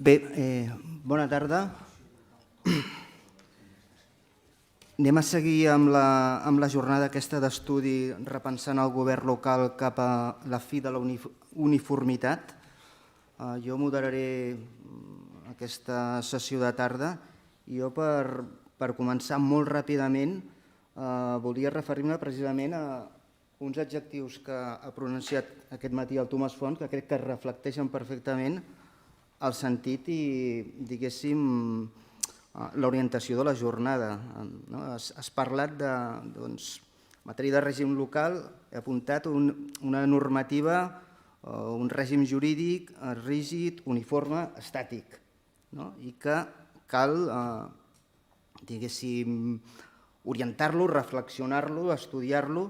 Bé, bona tarda. Anem a seguir amb la jornada aquesta d'estudi repensant el govern local cap a la fi de la uniformitat. Jo moderaré aquesta sessió de tarda i jo per començar molt ràpidament volia referir-me precisament a uns adjectius que ha pronunciat aquest matí el Tomàs Font, que crec que reflecteixen perfectament el sentit i, diguéssim, l'orientació de la jornada. Has parlat de matèria de règim local, he apuntat una normativa, un règim jurídic rígid, uniforme, estàtic, i que cal, diguéssim, orientar-lo, reflexionar-lo, estudiar-lo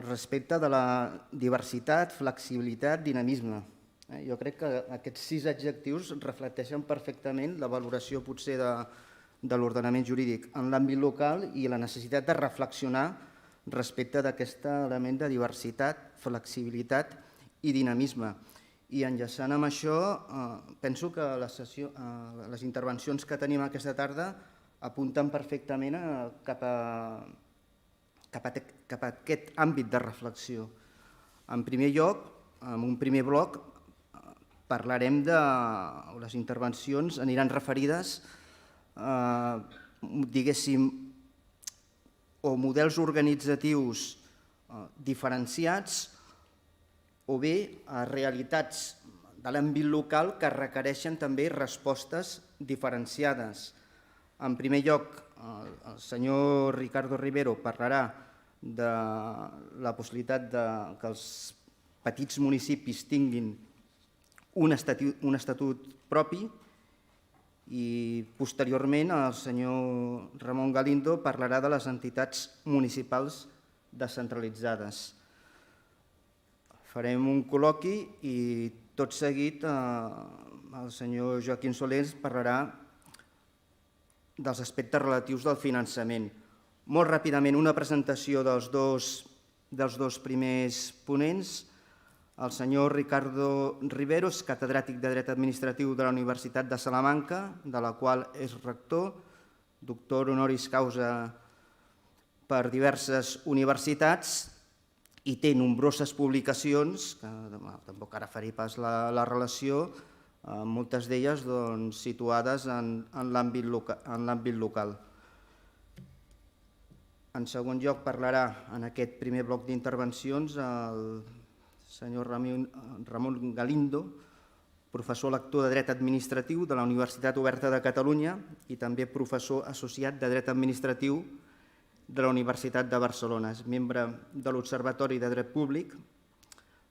respecte de la diversitat, flexibilitat, dinamisme. Jo crec que aquests 6 adjectius reflecteixen perfectament la valoració potser de l'ordenament jurídic en l'àmbit local i la necessitat de reflexionar respecte d'aquest element de diversitat, flexibilitat i dinamisme. I enllaçant amb això, penso que les intervencions que tenim aquesta tarda apunten perfectament cap a aquest àmbit de reflexió. En primer lloc, en un primer bloc, parlarem de les intervencions, aniran referides, diguéssim, o models organitzatius diferenciats o bé a realitats de l'àmbit local que requereixen també respostes diferenciades. En primer lloc, el senyor Ricardo Rivero parlarà de la possibilitat que els petits municipis tinguin un estatut propi i posteriorment el senyor Ramon Galindo parlarà de les entitats municipals descentralitzades. Farem un col·loqui i tot seguit el senyor Joaquim Solés parlarà dels aspectes relatius del finançament. Molt ràpidament, una presentació dels dos primers ponents. El senyor Ricardo Rivero és catedràtic de Dret Administratiu de la Universitat de Salamanca, de la qual és rector, doctor honoris causa per diverses universitats i té nombroses publicacions, que tampoc ara faré pas la relació, moltes d'elles situades en l'àmbit local. En segon lloc parlarà en aquest primer bloc d'intervencions el senyor Ramon Galindo, professor lector de Dret Administratiu de la Universitat Oberta de Catalunya i també professor associat de Dret Administratiu de la Universitat de Barcelona. És membre de l'Observatori de Dret Públic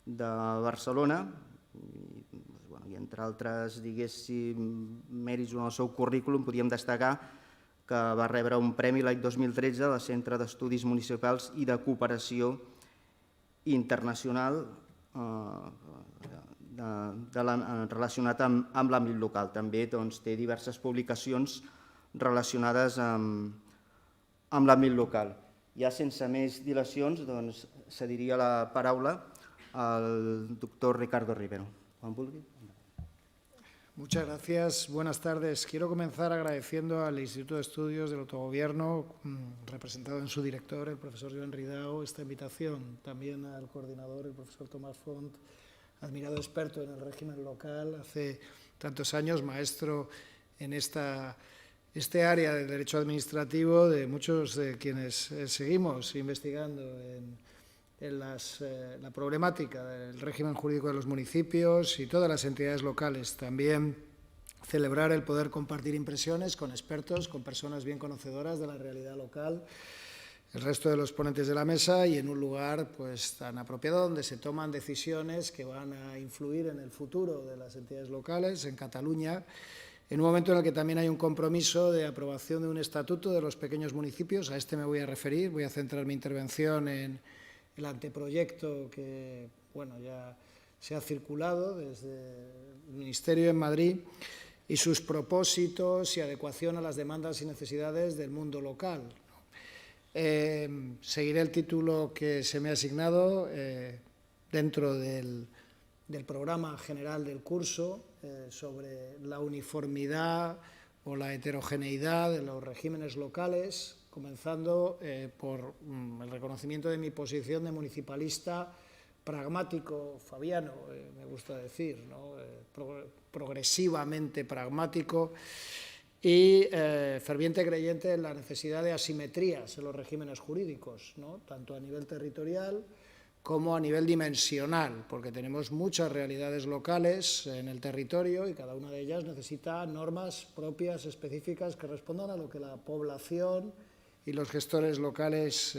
de Barcelona i, entre altres, mèrits en el seu currículum, podríem destacar que va rebre un premi l'any 2013 del Centre d'Estudis Municipals i de Cooperació Internacional relacionat amb l'àmbit local. També té diverses publicacions relacionades amb l'àmbit local. Ja sense més dilacions, cediria la paraula al doctor Ricardo Rivero. Quan vulgui. Muchas gracias. Buenas tardes. Quiero comenzar agradeciendo al Instituto de Estudios del Autogobierno, representado en su director, el profesor Joan Ridao, esta invitación. También al coordinador, el profesor Tomàs Font, admirado experto en el régimen local, hace tantos años maestro en este área del derecho administrativo de muchos de quienes seguimos investigando en la problemática del régimen jurídico de los municipios y todas las entidades locales. También celebrar el poder compartir impresiones con expertos, con personas bien conocedoras de la realidad local, el resto de los ponentes de la mesa y en un lugar tan apropiado donde se toman decisiones que van a influir en el futuro de las entidades locales, en Cataluña, en un momento en el que también hay un compromiso de aprobación de un estatuto de los pequeños municipios. A este me voy a referir, voy a centrar mi intervención en el anteproyecto que ya se ha circulado desde el Ministerio en Madrid y sus propósitos y adecuación a las demandas y necesidades del mundo local. Seguiré el título que se me ha asignado dentro del programa general del curso, sobre la uniformidad o la heterogeneidad de los regímenes locales, comenzando por el reconocimiento de mi posición de municipalista pragmático, fabiano, me gusta decir, ¿no? Progresivamente pragmático y ferviente creyente en la necesidad de asimetrías en los regímenes jurídicos, ¿no? Tanto a nivel territorial como a nivel dimensional, porque tenemos muchas realidades locales en el territorio y cada una de ellas necesita normas propias, específicas, que respondan a lo que la población y los gestores locales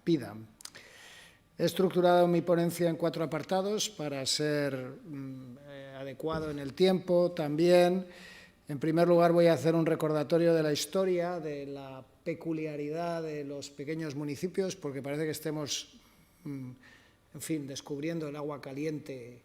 pidan. He estructurado mi ponencia en 4 apartados para ser adecuado en el tiempo también. En primer lugar, voy a hacer un recordatorio de la historia, de la peculiaridad de los pequeños municipios, porque parece que estemos en fin, descubriendo el agua caliente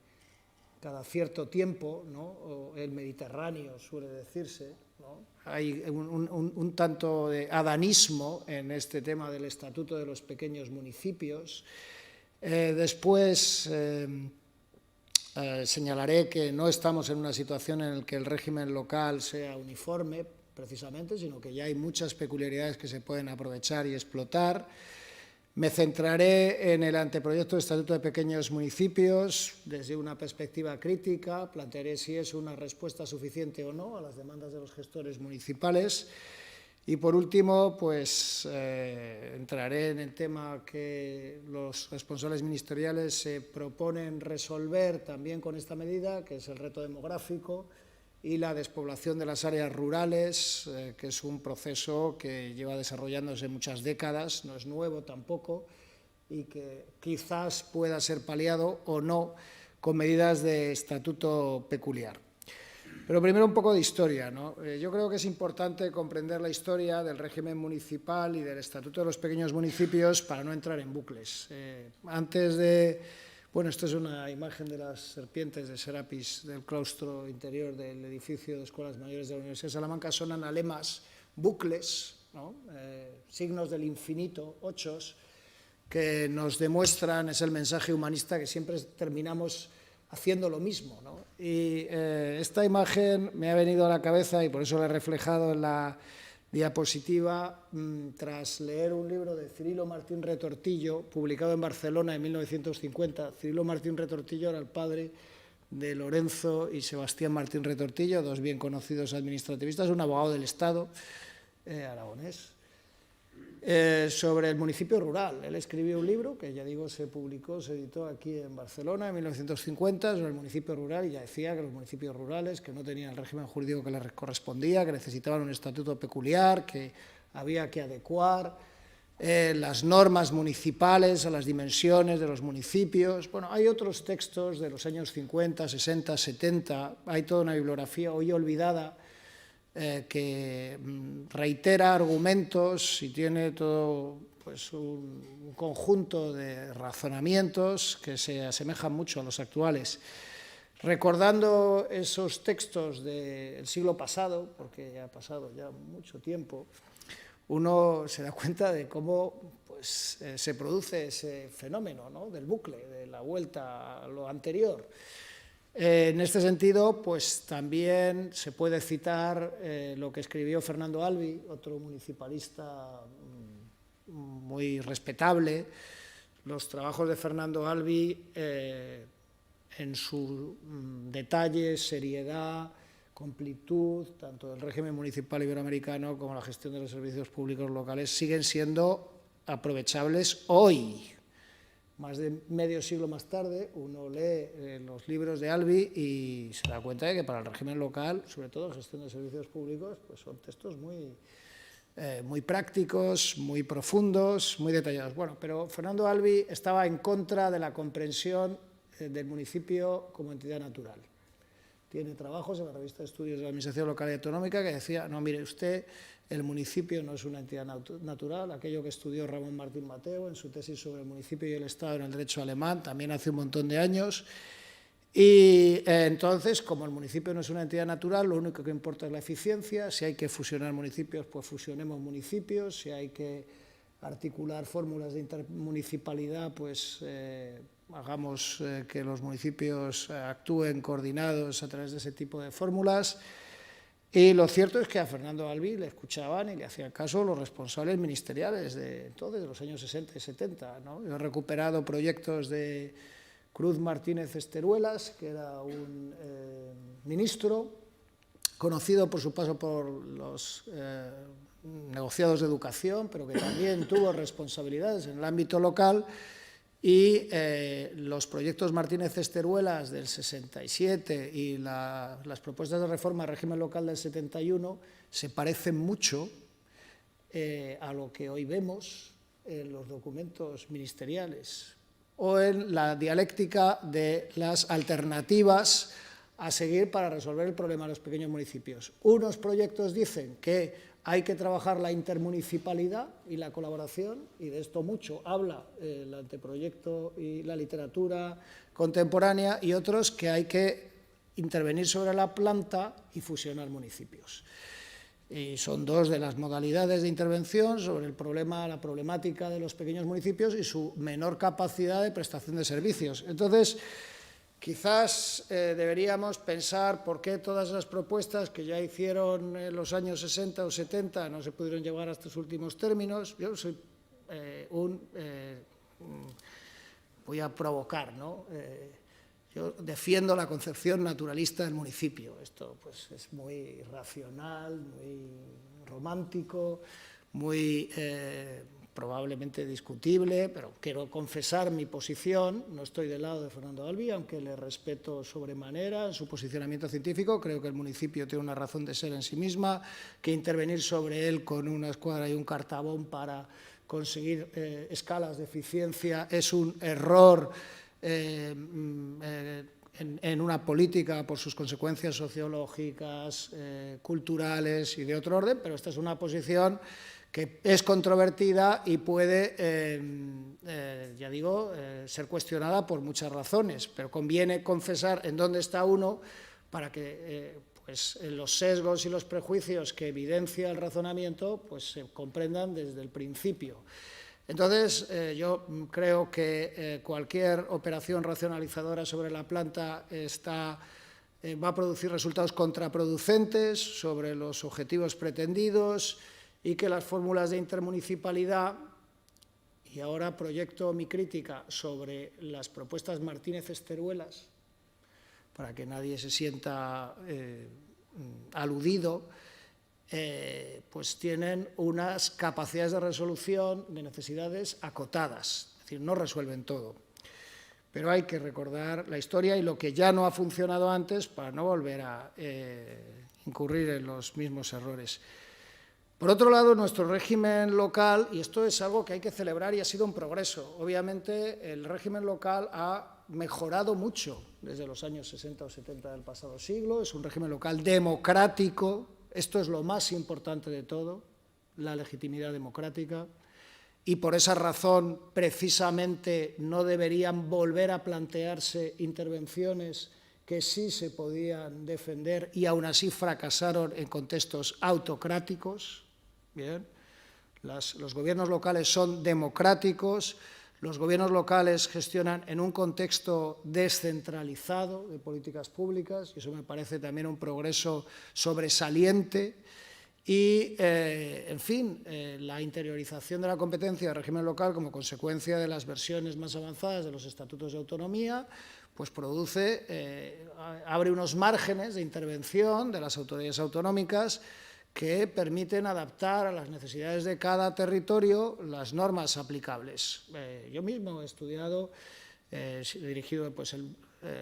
cada cierto tiempo, ¿no? O el Mediterráneo, suele decirse, ¿no? Hay un tanto de adanismo en este tema del Estatuto de los Pequeños Municipios. Después señalaré que no estamos en una situación en la que el régimen local sea uniforme, precisamente, sino que ya hay muchas peculiaridades que se pueden aprovechar y explotar. Me centraré en el anteproyecto de Estatuto de Pequeños Municipios desde una perspectiva crítica, plantearé si es una respuesta suficiente o no a las demandas de los gestores municipales y, por último, pues entraré en el tema que los responsables ministeriales se proponen resolver también con esta medida, que es el reto demográfico y la despoblación de las áreas rurales, que es un proceso que lleva desarrollándose muchas décadas, no es nuevo tampoco, y que quizás pueda ser paliado o no con medidas de estatuto peculiar. Pero primero un poco de historia, ¿no? Yo creo que es importante comprender la historia del régimen municipal y del Estatuto de los Pequeños Municipios para no entrar en bucles. Antes de... Bueno, esto es una imagen de las serpientes de Serapis del claustro interior del edificio de Escuelas Mayores de la Universidad de Salamanca. Son analemas, bucles, ¿no? Signos del infinito, ochos, que nos demuestran, es el mensaje humanista, que siempre terminamos haciendo lo mismo, ¿no? Y esta imagen me ha venido a la cabeza y por eso la he reflejado en la diapositiva tras leer un libro de Cirilo Martín Retortillo, publicado en Barcelona en 1950. Cirilo Martín Retortillo era el padre de Lorenzo y Sebastián Martín Retortillo, dos bien conocidos administrativistas, un abogado del Estado aragonés, sobre el municipio rural. Él escribió un libro que, ya digo, se publicó, se editó aquí en Barcelona en 1950 sobre el municipio rural y ya decía que los municipios rurales que no tenían el régimen jurídico que les correspondía, que necesitaban un estatuto peculiar, que había que adecuar las normas municipales a las dimensiones de los municipios. Bueno, hay otros textos de los años 50, 60, 70, hay toda una bibliografía hoy olvidada que reitera argumentos y tiene todo pues, un conjunto de razonamientos que se asemejan mucho a los actuales. Recordando esos textos del siglo pasado, porque ya ha pasado ya mucho tiempo, uno se da cuenta de cómo pues, se produce ese fenómeno, ¿no? Del bucle, de la vuelta a lo anterior. En este sentido, pues también se puede citar lo que escribió Fernando Alvi, otro municipalista muy respetable. Los trabajos de Fernando Alvi, en su detalle, seriedad, completud, tanto del régimen municipal iberoamericano como la gestión de los servicios públicos locales, siguen siendo aprovechables hoy. Más de medio siglo más tarde, uno lee los libros de Alvi y se da cuenta de que para el régimen local, sobre todo gestión de servicios públicos, pues son textos muy prácticos, muy profundos, muy detallados. Bueno, pero Fernando Alvi estaba en contra de la comprensión del municipio como entidad natural. Tiene trabajos en la revista de Estudios de la Administración Local y Autonómica que decía, no, mire usted, el municipio no es una entidad natural, aquello que estudió Ramón Martín Mateo en su tesis sobre el municipio y el Estado en el derecho alemán, también hace un montón de años. Y entonces, como el municipio no es una entidad natural, lo único que importa es la eficiencia. Si hay que fusionar municipios, pues fusionemos municipios. Si hay que articular fórmulas de intermunicipalidad, pues hagamos que los municipios actúen coordinados a través de ese tipo de fórmulas. Y lo cierto es que a Fernando Albi le escuchaban y le hacían caso los responsables ministeriales de entonces, de los años 60 y 70, ¿no? Yo he recuperado proyectos de Cruz Martínez Esteruelas, que era un ministro conocido por su paso por los negociados de educación, pero que también tuvo responsabilidades en el ámbito local, y los proyectos Martínez Esteruelas del 67 y las propuestas de reforma del régimen local del 71 se parecen mucho a lo que hoy vemos en los documentos ministeriales o en la dialéctica de las alternativas a seguir para resolver el problema de los pequeños municipios. Unos proyectos dicen que hay que trabajar la intermunicipalidad y la colaboración, y de esto mucho habla el anteproyecto y la literatura contemporánea, y otros que hay que intervenir sobre la planta y fusionar municipios. Y son dos de las modalidades de intervención sobre el problema, la problemática de los pequeños municipios y su menor capacidad de prestación de servicios. Entonces, quizás deberíamos pensar por qué todas esas propuestas que ya hicieron en los años 60 o 70 no se pudieron llevar a estos últimos términos. Yo soy voy a provocar, ¿no? Yo defiendo la concepción naturalista del municipio. Esto pues, es muy racional, muy romántico, muy probablemente discutible, pero quiero confesar mi posición. No estoy del lado de Fernando Albi, aunque le respeto sobremanera en su posicionamiento científico. Creo que el municipio tiene una razón de ser en sí misma, que intervenir sobre él con una escuadra y un cartabón para conseguir escalas de eficiencia es un error en una política por sus consecuencias sociológicas, culturales y de otro orden, pero esta es una posición que es controvertida y puede, ya digo, ser cuestionada por muchas razones, pero conviene confesar en dónde está uno para que pues, los sesgos y los prejuicios que evidencia el razonamiento pues, se comprendan desde el principio. Entonces, yo creo que cualquier operación racionalizadora sobre la planta va a producir resultados contraproducentes sobre los objetivos pretendidos, y que las fórmulas de intermunicipalidad, y ahora proyecto mi crítica sobre las propuestas Martínez Esteruelas, para que nadie se sienta aludido, pues tienen unas capacidades de resolución de necesidades acotadas, es decir, no resuelven todo. Pero hay que recordar la historia y lo que ya no ha funcionado antes para no volver a incurrir en los mismos errores. Por otro lado, nuestro régimen local, y esto es algo que hay que celebrar y ha sido un progreso, obviamente el régimen local ha mejorado mucho desde los años 60 o 70 del pasado siglo, es un régimen local democrático, esto es lo más importante de todo, la legitimidad democrática, y por esa razón precisamente no deberían volver a plantearse intervenciones que sí se podían defender y aún así fracasaron en contextos autocráticos. Bien, los gobiernos locales son democráticos, los gobiernos locales gestionan en un contexto descentralizado de políticas públicas, y eso me parece también un progreso sobresaliente. Y, en fin, la interiorización de la competencia del régimen local como consecuencia de las versiones más avanzadas de los estatutos de autonomía, pues abre unos márgenes de intervención de las autoridades autonómicas que permiten adaptar a las necesidades de cada territorio las normas aplicables. Yo mismo he estudiado, dirigido, pues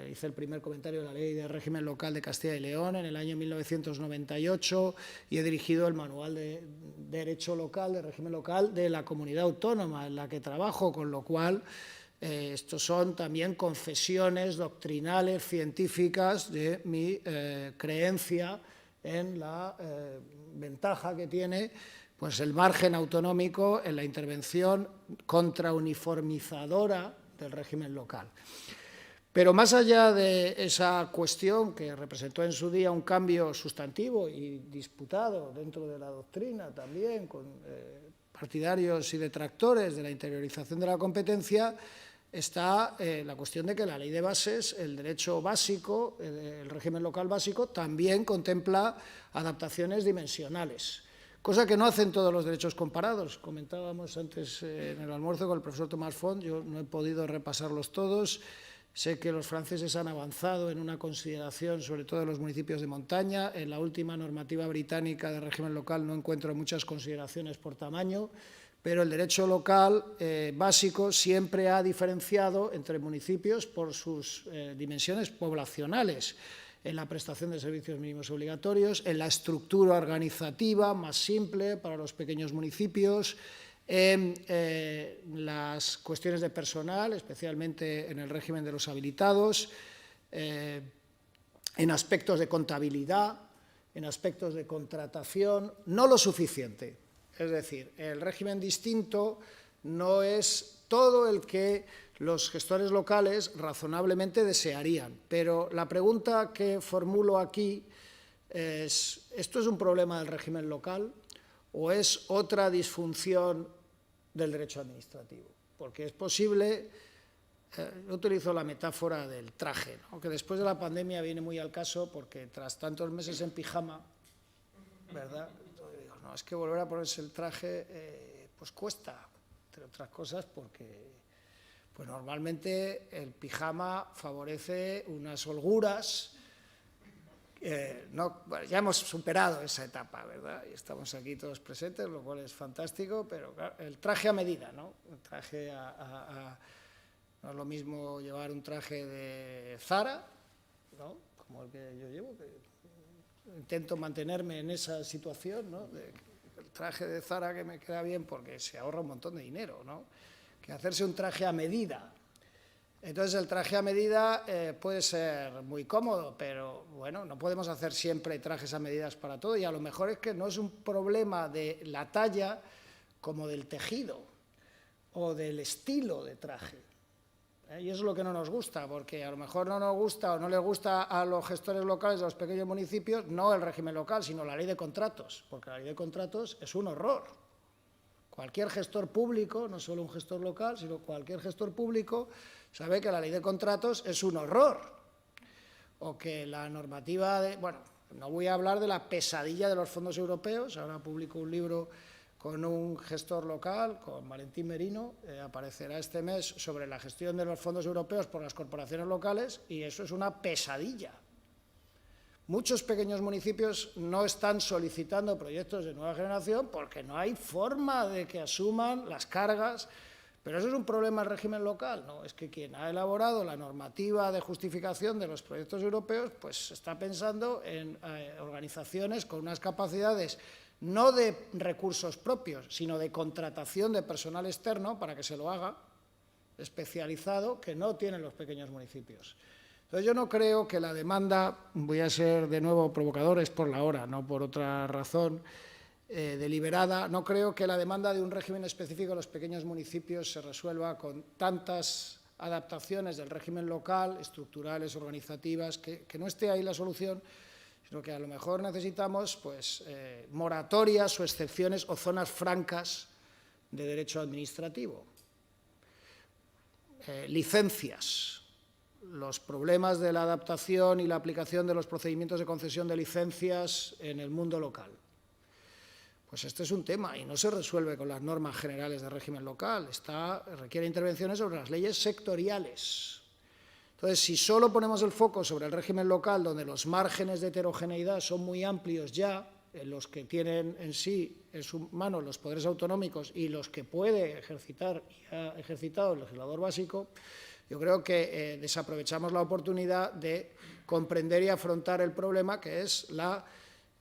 hice el primer comentario de la Ley de Régimen Local de Castilla y León en el año 1998 y he dirigido el Manual de Derecho Local, de Régimen Local de la comunidad autónoma en la que trabajo, con lo cual estos son también confesiones doctrinales, científicas de mi creencia en la ventaja que tiene pues, el margen autonómico en la intervención contrauniformizadora del régimen local. Pero más allá de esa cuestión que representó en su día un cambio sustantivo y disputado dentro de la doctrina también con partidarios y detractores de la interiorización de la competencia, está la cuestión de que la ley de bases, el derecho básico, el régimen local básico, también contempla adaptaciones dimensionales, cosa que no hacen todos los derechos comparados. Comentábamos antes en el almuerzo con el profesor Tomás Font, yo no he podido repasarlos todos. Sé que los franceses han avanzado en una consideración, sobre todo de los municipios de montaña. En la última normativa británica de régimen local no encuentro muchas consideraciones por tamaño, pero el derecho local básico siempre ha diferenciado entre municipios por sus dimensiones poblacionales, en la prestación de servicios mínimos obligatorios, en la estructura organizativa más simple para los pequeños municipios, en las cuestiones de personal, especialmente en el régimen de los habilitados, en aspectos de contabilidad, en aspectos de contratación, no lo suficiente. Es decir, el régimen distinto no es todo el que los gestores locales razonablemente desearían. Pero la pregunta que formulo aquí es, ¿esto es un problema del régimen local o es otra disfunción del derecho administrativo? Porque es posible, yo utilizo la metáfora del traje, ¿no?, que después de la pandemia viene muy al caso porque tras tantos meses en pijama, ¿verdad?, digo, no, es que volver a ponerse el traje pues cuesta, entre otras cosas porque pues normalmente el pijama favorece unas holguras. No, bueno, ya hemos superado esa etapa, ¿verdad? Y estamos aquí todos presentes, lo cual es fantástico, pero claro, el traje a medida, ¿no? El traje no es lo mismo llevar un traje de Zara, ¿no?, como el que yo llevo, que intento mantenerme en esa situación, ¿no?, el traje de Zara que me queda bien porque se ahorra un montón de dinero, ¿no?, que hacerse un traje a medida. Entonces, el traje a medida puede ser muy cómodo, pero bueno, no podemos hacer siempre trajes a medidas para todo, y a lo mejor es que no es un problema de la talla como del tejido o del estilo de traje. Y eso es lo que no nos gusta, porque a lo mejor no nos gusta o no les gusta a los gestores locales de los pequeños municipios, no el régimen local, sino la ley de contratos, porque la ley de contratos es un horror. Cualquier gestor público, no solo un gestor local, sino cualquier gestor público, sabe que la ley de contratos es un horror, o que la normativa de... Bueno, no voy a hablar de la pesadilla de los fondos europeos, ahora publico un libro con un gestor local, con Valentín Merino, aparecerá este mes sobre la gestión de los fondos europeos por las corporaciones locales, y eso es una pesadilla. Muchos pequeños municipios no están solicitando proyectos de nueva generación porque no hay forma de que asuman las cargas. Pero eso es un problema del régimen local, ¿no? Es que quien ha elaborado la normativa de justificación de los proyectos europeos, pues está pensando en organizaciones con unas capacidades no de recursos propios, sino de contratación de personal externo para que se lo haga, especializado, que no tienen los pequeños municipios. Entonces, yo no creo que la demanda, voy a ser de nuevo provocador, es por la hora, no por otra razón deliberada, no creo que la demanda de un régimen específico de los pequeños municipios se resuelva con tantas adaptaciones del régimen local, estructurales, organizativas, que no esté ahí la solución, sino que a lo mejor necesitamos pues, moratorias o excepciones o zonas francas de derecho administrativo, licencias, los problemas de la adaptación y la aplicación de los procedimientos de concesión de licencias en el mundo local. Pues este es un tema y no se resuelve con las normas generales de régimen local, requiere intervenciones sobre las leyes sectoriales. Entonces, si solo ponemos el foco sobre el régimen local, donde los márgenes de heterogeneidad son muy amplios ya, en los que tienen en sí en su mano los poderes autonómicos y los que puede ejercitar y ha ejercitado el legislador básico, yo creo que desaprovechamos la oportunidad de comprender y afrontar el problema, que es la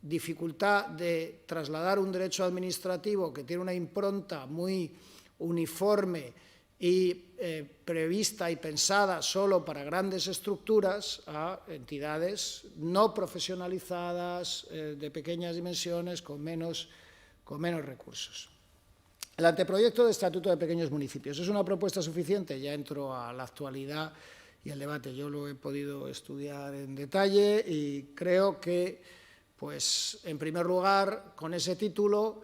dificultad de trasladar un derecho administrativo que tiene una impronta muy uniforme y prevista y pensada solo para grandes estructuras a entidades no profesionalizadas, de pequeñas dimensiones, con menos recursos. El anteproyecto de Estatuto de Pequeños Municipios es una propuesta suficiente, ya entro a la actualidad y al debate. Yo lo he podido estudiar en detalle y creo que, pues, en primer lugar, con ese título,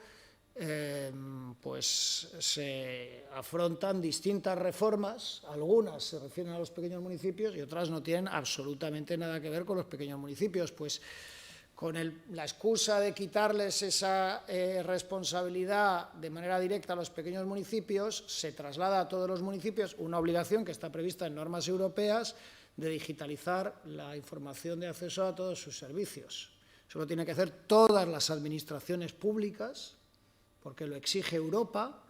pues pues se afrontan distintas reformas, algunas se refieren a los pequeños municipios y otras no tienen absolutamente nada que ver con los pequeños municipios, pues con la excusa de quitarles esa responsabilidad de manera directa a los pequeños municipios, se traslada a todos los municipios una obligación que está prevista en normas europeas de digitalizar la información de acceso a todos sus servicios. Eso lo tienen que hacer todas las administraciones públicas, porque lo exige Europa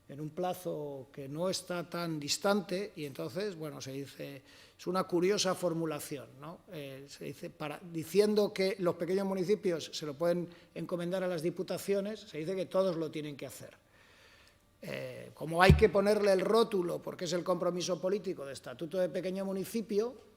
en un plazo que no está tan distante, y entonces, bueno, se dice, es una curiosa formulación, ¿no? Se dice, diciendo que los pequeños municipios se lo pueden encomendar a las diputaciones, se dice que todos lo tienen que hacer. Como hay que ponerle el rótulo, porque es el compromiso político de estatuto de pequeño municipio,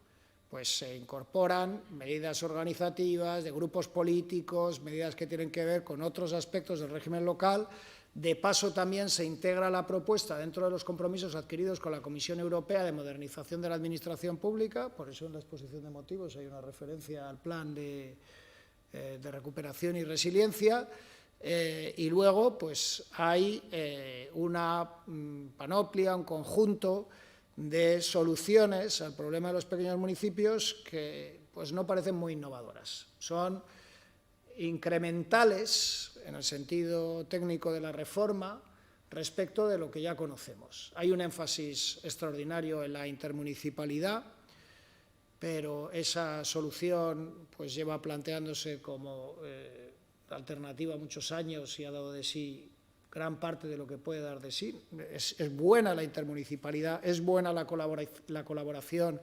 pues se incorporan medidas organizativas de grupos políticos, medidas que tienen que ver con otros aspectos del régimen local. De paso, también se integra la propuesta dentro de los compromisos adquiridos con la Comisión Europea de modernización de la administración pública, por eso en la exposición de motivos hay una referencia al plan de recuperación y resiliencia, y luego pues hay una panoplia, un conjunto de soluciones al problema de los pequeños municipios que pues no parecen muy innovadoras. Son incrementales en el sentido técnico de la reforma respecto de lo que ya conocemos. Hay un énfasis extraordinario en la intermunicipalidad, pero esa solución pues lleva planteándose como alternativa muchos años y ha dado de sí gran parte de lo que puede dar de sí. Es buena la intermunicipalidad, es buena la colaboración,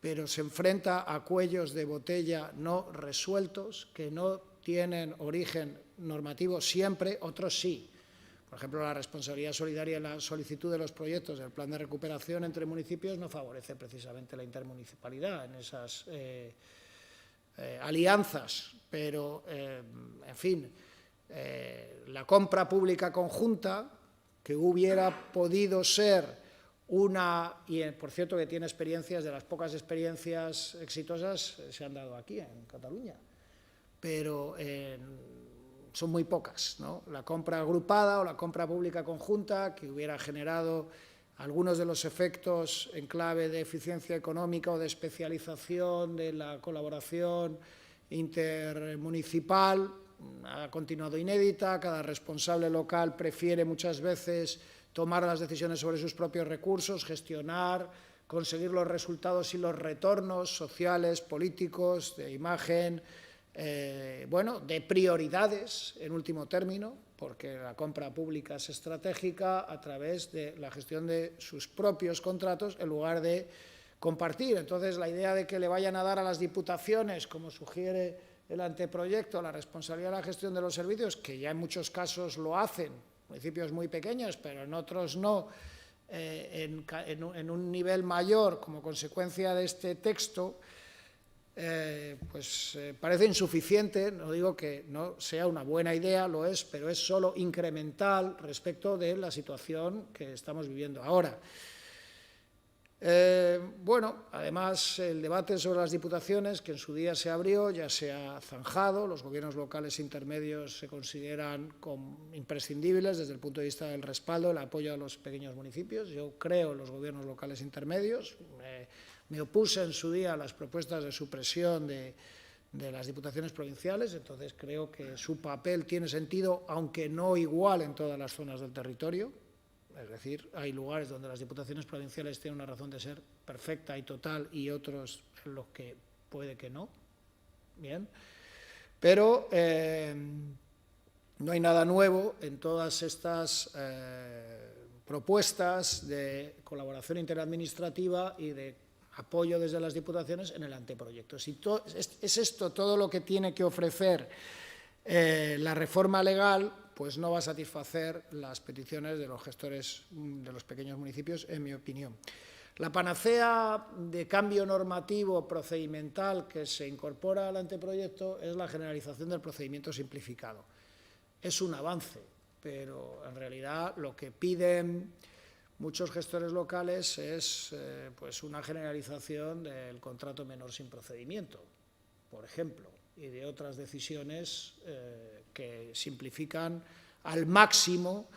pero se enfrenta a cuellos de botella no resueltos, que no tienen origen normativo siempre, otros sí. Por ejemplo, la responsabilidad solidaria en la solicitud de los proyectos del plan de recuperación entre municipios no favorece precisamente la intermunicipalidad en esas alianzas, pero, en fin, la compra pública conjunta, que hubiera podido ser una, y por cierto que tiene experiencias, de las pocas experiencias exitosas se han dado aquí en Cataluña, pero son muy pocas, ¿no? La compra agrupada o la compra pública conjunta, que hubiera generado algunos de los efectos en clave de eficiencia económica o de especialización de la colaboración intermunicipal, ha continuado inédita. Cada responsable local prefiere muchas veces tomar las decisiones sobre sus propios recursos, gestionar, conseguir los resultados y los retornos sociales, políticos, de imagen, bueno, de prioridades, en último término, porque la compra pública es estratégica a través de la gestión de sus propios contratos en lugar de compartir. Entonces, la idea de que le vayan a dar a las diputaciones, como sugiere el anteproyecto, la responsabilidad de la gestión de los servicios, que ya en muchos casos lo hacen, municipios muy pequeños, pero en otros no, en un nivel mayor como consecuencia de este texto, pues parece insuficiente. No digo que no sea una buena idea, lo es, pero es solo incremental respecto de la situación que estamos viviendo ahora. Bueno, además el debate sobre las diputaciones, que en su día se abrió, ya se ha zanjado. Los gobiernos locales intermedios se consideran imprescindibles desde el punto de vista del respaldo, el apoyo a los pequeños municipios. Yo creo en los gobiernos locales intermedios. Me opuse en su día a las propuestas de supresión de las diputaciones provinciales, entonces creo que su papel tiene sentido, aunque no igual en todas las zonas del territorio. Es decir, hay lugares donde las diputaciones provinciales tienen una razón de ser perfecta y total y otros en los que puede que no. Bien, pero no hay nada nuevo en todas estas propuestas de colaboración interadministrativa y de apoyo desde las diputaciones en el anteproyecto. Si es esto todo lo que tiene que ofrecer la reforma legal, pues no va a satisfacer las peticiones de los gestores de los pequeños municipios, en mi opinión. La panacea de cambio normativo procedimental que se incorpora al anteproyecto es la generalización del procedimiento simplificado. Es un avance, pero en realidad lo que piden muchos gestores locales es pues una generalización del contrato menor sin procedimiento, por ejemplo, y de otras decisiones que simplifican al máximo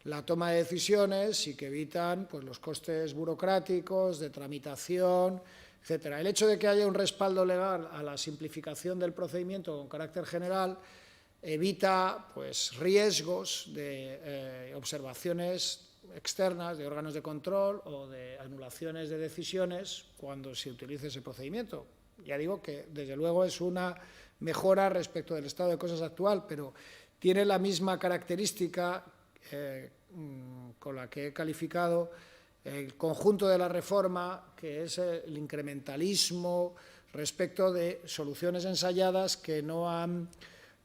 la toma de decisiones y que evitan pues, los costes burocráticos, de tramitación, etcétera. El hecho de que haya un respaldo legal a la simplificación del procedimiento con carácter general evita pues, riesgos de observaciones externas de órganos de control o de anulaciones de decisiones cuando se utilice ese procedimiento. Ya digo que, desde luego, es una mejora respecto del estado de cosas actual, pero tiene la misma característica con la que he calificado el conjunto de la reforma, que es el incrementalismo respecto de soluciones ensayadas que no han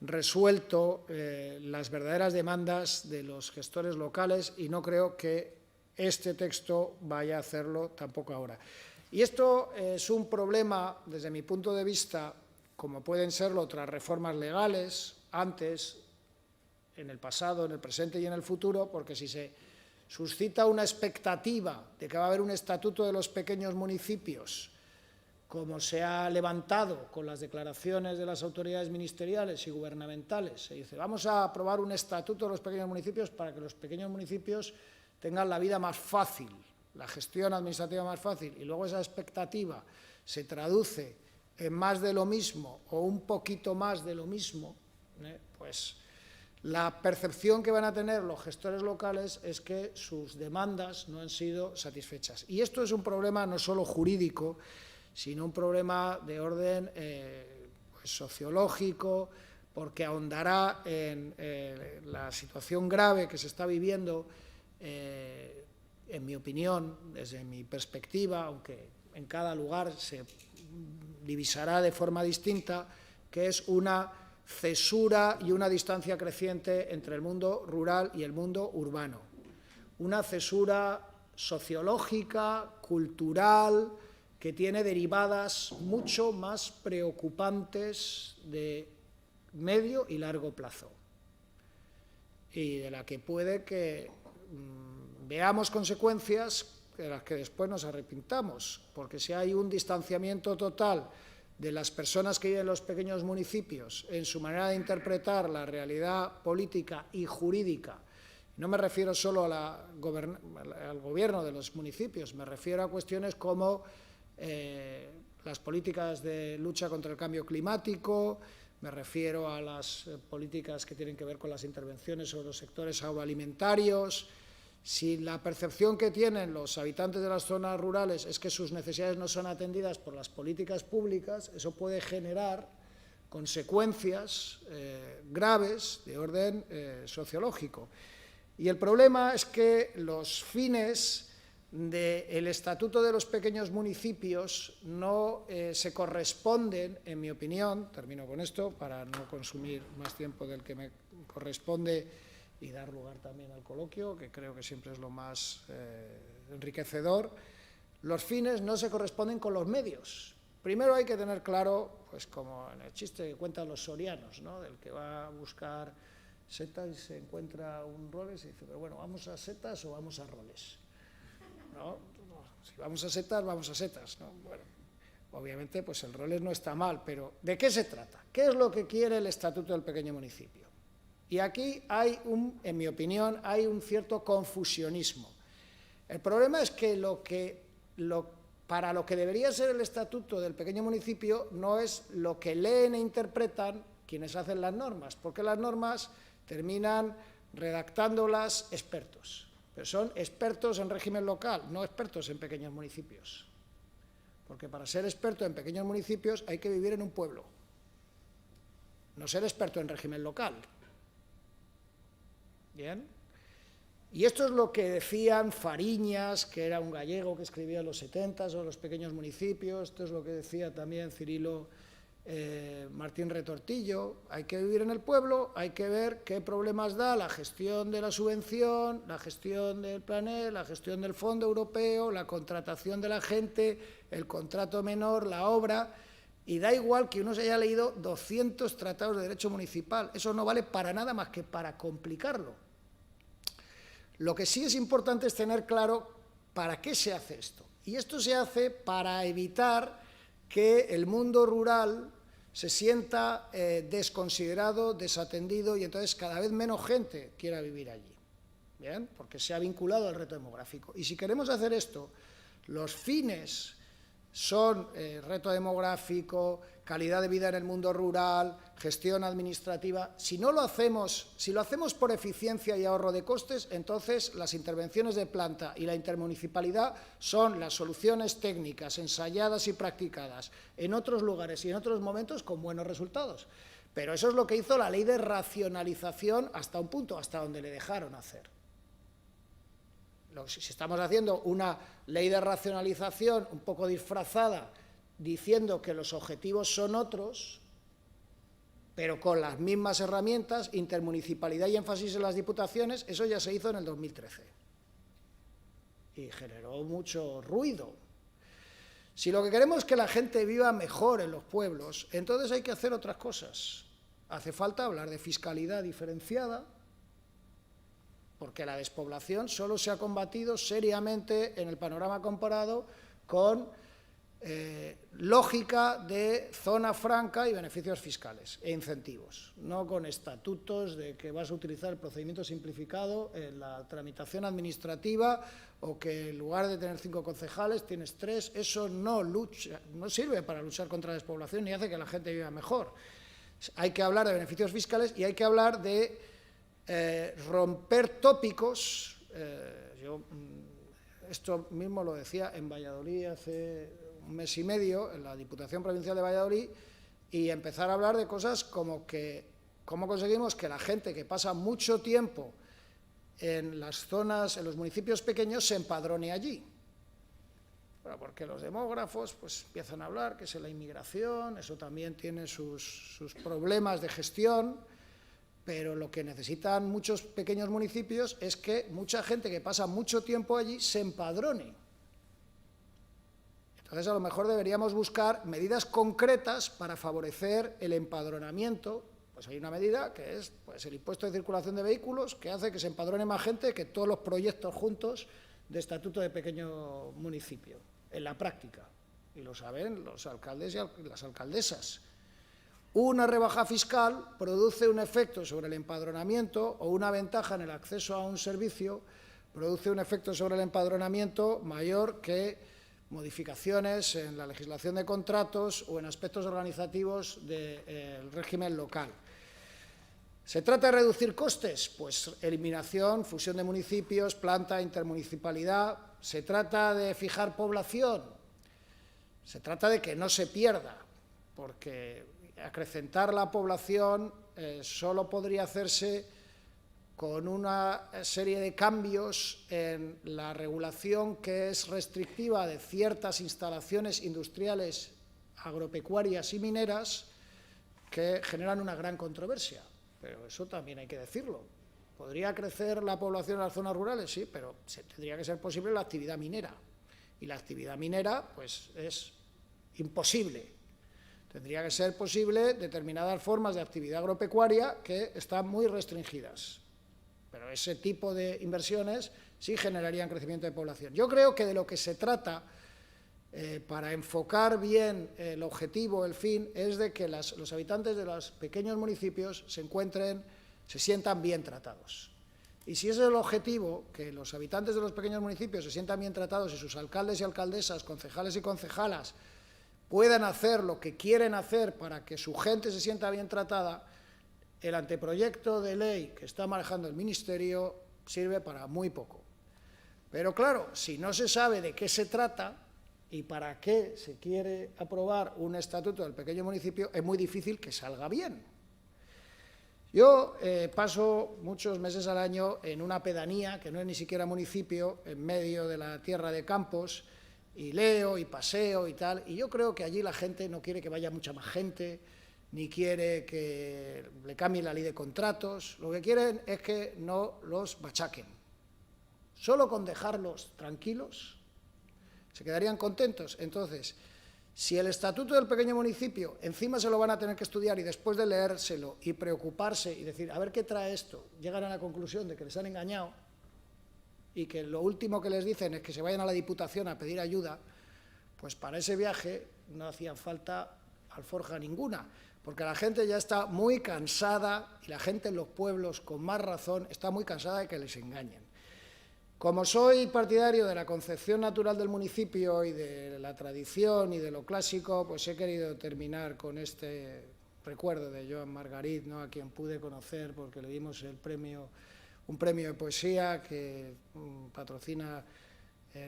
resuelto las verdaderas demandas de los gestores locales, y no creo que este texto vaya a hacerlo tampoco ahora. Y esto es un problema, desde mi punto de vista, como pueden serlo otras reformas legales, antes, en el pasado, en el presente y en el futuro, porque si se suscita una expectativa de que va a haber un estatuto de los pequeños municipios, como se ha levantado con las declaraciones de las autoridades ministeriales y gubernamentales, se dice, vamos a aprobar un estatuto de los pequeños municipios para que los pequeños municipios tengan la vida más fácil, la gestión administrativa más fácil, y luego esa expectativa se traduce en más de lo mismo o un poquito más de lo mismo, pues la percepción que van a tener los gestores locales es que sus demandas no han sido satisfechas. Y esto es un problema no solo jurídico, sino un problema de orden pues sociológico, porque ahondará en la situación grave que se está viviendo, en mi opinión, desde mi perspectiva, aunque en cada lugar se divisará de forma distinta, que es una cesura y una distancia creciente entre el mundo rural y el mundo urbano. Una cesura sociológica, cultural, que tiene derivadas mucho más preocupantes de medio y largo plazo, y de la que puede que veamos consecuencias de las que después nos arrepintamos, porque si hay un distanciamiento total de las personas que viven en los pequeños municipios en su manera de interpretar la realidad política y jurídica, no me refiero solo al gobierno de los municipios, me refiero a cuestiones como las políticas de lucha contra el cambio climático, me refiero a las políticas que tienen que ver con las intervenciones sobre los sectores agroalimentarios. Si la percepción que tienen los habitantes de las zonas rurales es que sus necesidades no son atendidas por las políticas públicas, eso puede generar consecuencias graves de orden sociológico. Y el problema es que los fines del Estatuto de los Pequeños Municipios no se corresponden, en mi opinión, termino con esto para no consumir más tiempo del que me corresponde y dar lugar también al coloquio, que creo que siempre es lo más enriquecedor, los fines no se corresponden con los medios. Primero hay que tener claro, pues como en el chiste que cuentan los sorianos, ¿no?, del que va a buscar setas y se encuentra un roles y dice, pero bueno, ¿vamos a setas o vamos a roles? ¿No? Si vamos a setas, vamos a setas, ¿no? Bueno, obviamente pues el roles no está mal, pero ¿de qué se trata? ¿Qué es lo que quiere el Estatuto del Pequeño Municipio? Y aquí hay en mi opinión, hay un cierto confusionismo. El problema es que para lo que debería ser el Estatuto del Pequeño Municipio no es lo que leen e interpretan quienes hacen las normas, porque las normas terminan redactándolas expertos, pero son expertos en régimen local, no expertos en pequeños municipios. Porque para ser experto en pequeños municipios hay que vivir en un pueblo, no ser experto en régimen local. Bien. Y esto es lo que decían Fariñas, que era un gallego que escribía en los 70 sobre los pequeños municipios, esto es lo que decía también Cirilo Martín Retortillo, hay que vivir en el pueblo, hay que ver qué problemas da la gestión de la subvención, la gestión del PLANET, la gestión del Fondo Europeo, la contratación de la gente, el contrato menor, la obra, y da igual que uno se haya leído 200 tratados de derecho municipal, eso no vale para nada más que para complicarlo. Lo que sí es importante es tener claro para qué se hace esto, y esto se hace para evitar que el mundo rural se sienta desconsiderado, desatendido, y entonces cada vez menos gente quiera vivir allí. ¿bien? Porque se ha vinculado al reto demográfico. Y si queremos hacer esto, los fines son reto demográfico, calidad de vida en el mundo rural, gestión administrativa. Si lo hacemos por eficiencia y ahorro de costes, entonces las intervenciones de planta y la intermunicipalidad son las soluciones técnicas ensayadas y practicadas en otros lugares y en otros momentos con buenos resultados. Pero eso es lo que hizo la ley de racionalización hasta un punto, hasta donde le dejaron hacer. Si estamos haciendo una ley de racionalización un poco disfrazada, diciendo que los objetivos son otros, pero con las mismas herramientas, intermunicipalidad y énfasis en las diputaciones, eso ya se hizo en el 2013. Y generó mucho ruido. Si lo que queremos es que la gente viva mejor en los pueblos, entonces hay que hacer otras cosas. Hace falta hablar de fiscalidad diferenciada, porque la despoblación solo se ha combatido seriamente en el panorama comparado con lógica de zona franca y beneficios fiscales e incentivos, no con estatutos de que vas a utilizar el procedimiento simplificado en la tramitación administrativa o que en lugar de tener 5 concejales tienes 3. Eso no sirve para luchar contra la despoblación ni hace que la gente viva mejor. Hay que hablar de beneficios fiscales y hay que hablar de romper tópicos. Yo esto mismo lo decía en Valladolid hace un mes y medio, en la Diputación Provincial de Valladolid, y empezar a hablar de cosas como que cómo conseguimos que la gente que pasa mucho tiempo en las zonas, en los municipios pequeños, se empadrone allí. Bueno, porque los demógrafos pues empiezan a hablar que es la inmigración, eso también tiene sus problemas de gestión, pero lo que necesitan muchos pequeños municipios es que mucha gente que pasa mucho tiempo allí se empadrone. Entonces, a lo mejor deberíamos buscar medidas concretas para favorecer el empadronamiento. Pues hay una medida que es pues, el impuesto de circulación de vehículos, que hace que se empadrone más gente que todos los proyectos juntos de estatuto de pequeño municipio, en la práctica. Y lo saben los alcaldes y las alcaldesas. Una rebaja fiscal produce un efecto sobre el empadronamiento o una ventaja en el acceso a un servicio, produce un efecto sobre el empadronamiento mayor que modificaciones en la legislación de contratos o en aspectos organizativos del régimen local. ¿Se trata de reducir costes? Pues eliminación, fusión de municipios, planta, intermunicipalidad. ¿Se trata de fijar población? Se trata de que no se pierda, porque acrecentar la población solo podría hacerse con una serie de cambios en la regulación que es restrictiva de ciertas instalaciones industriales, agropecuarias y mineras que generan una gran controversia. Pero eso también hay que decirlo. ¿Podría crecer la población en las zonas rurales? Sí, pero tendría que ser posible la actividad minera. Y la actividad minera pues, es imposible. Tendría que ser posible determinadas formas de actividad agropecuaria que están muy restringidas. Pero ese tipo de inversiones sí generarían crecimiento de población. Yo creo que de lo que se trata, para enfocar bien el objetivo, el fin, es de que los habitantes de los pequeños municipios se sientan bien tratados. Y si ese es el objetivo, que los habitantes de los pequeños municipios se sientan bien tratados y sus alcaldes y alcaldesas, concejales y concejalas, puedan hacer lo que quieren hacer para que su gente se sienta bien tratada, el anteproyecto de ley que está manejando el Ministerio sirve para muy poco. Pero claro, si no se sabe de qué se trata y para qué se quiere aprobar un estatuto del pequeño municipio, es muy difícil que salga bien. Yo paso muchos meses al año en una pedanía, que no es ni siquiera municipio, en medio de la tierra de campos, y leo y paseo y tal, y yo creo que allí la gente no quiere que vaya mucha más gente, ni quiere que le cambien la ley de contratos, lo que quieren es que no los machaquen. Solo con dejarlos tranquilos se quedarían contentos. Entonces, si el estatuto del pequeño municipio encima se lo van a tener que estudiar y después de leérselo y preocuparse y decir, a ver qué trae esto, llegan a la conclusión de que les han engañado y que lo último que les dicen es que se vayan a la Diputación a pedir ayuda, pues para ese viaje no hacía falta alforja ninguna. Porque la gente ya está muy cansada, y la gente en los pueblos, con más razón, está muy cansada de que les engañen. Como soy partidario de la concepción natural del municipio y de la tradición y de lo clásico, pues he querido terminar con este recuerdo de Joan Margarit, ¿no?, a quien pude conocer porque le dimos un premio de poesía que patrocina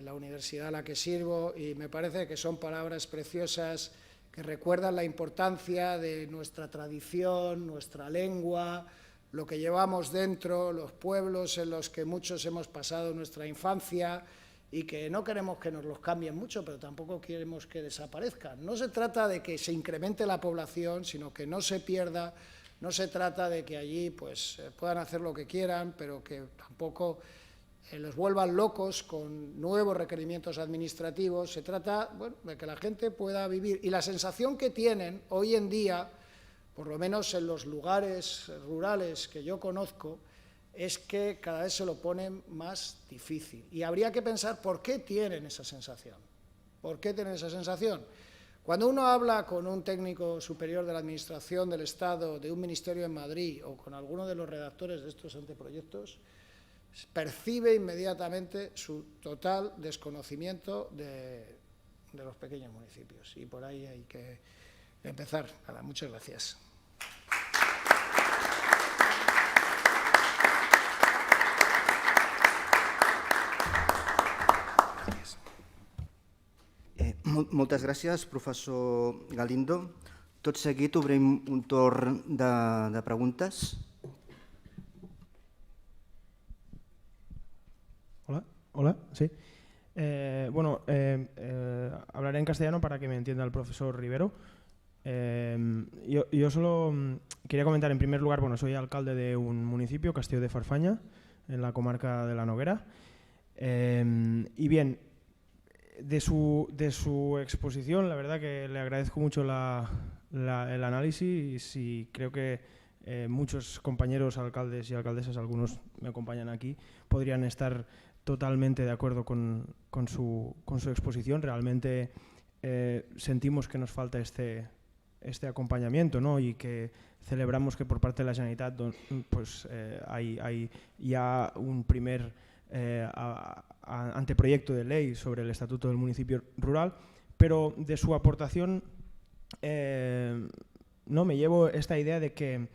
la universidad a la que sirvo, y me parece que son palabras preciosas que recuerdan la importancia de nuestra tradición, nuestra lengua, lo que llevamos dentro, los pueblos en los que muchos hemos pasado nuestra infancia y que no queremos que nos los cambien mucho, pero tampoco queremos que desaparezcan. No se trata de que se incremente la población, sino que no se pierda. No se trata de que allí pues, puedan hacer lo que quieran, pero que tampoco los vuelvan locos con nuevos requerimientos administrativos. Se trata, bueno, de que la gente pueda vivir. Y la sensación que tienen hoy en día, por lo menos en los lugares rurales que yo conozco, es que cada vez se lo ponen más difícil. Y habría que pensar por qué tienen esa sensación. ¿Por qué tienen esa sensación? Cuando uno habla con un técnico superior de la Administración del Estado, de un ministerio en Madrid, o con alguno de los redactores de estos anteproyectos, percibe inmediatamente su total desconocimiento de los pequeños municipios. Y por ahí hay que empezar. Nada, muchas gracias. Moltes gràcies, professor Galindo. Tot seguit obrim un torn de preguntes. Hola, sí. Hablaré en castellano para que me entienda el profesor Rivero. Yo solo quería comentar en primer lugar, soy alcalde de un municipio, Castillo de Farfanya, en la comarca de la Noguera. Y bien, de su exposición, la verdad que le agradezco mucho el análisis, y creo que muchos compañeros alcaldes y alcaldesas, algunos me acompañan aquí, podrían estar totalmente de acuerdo con su exposición. Realmente sentimos que nos falta este acompañamiento, ¿no? Y que celebramos que por parte de la Generalitat pues, hay ya un primer anteproyecto de ley sobre el Estatuto del Municipio Rural, pero de su aportación no me llevo esta idea de que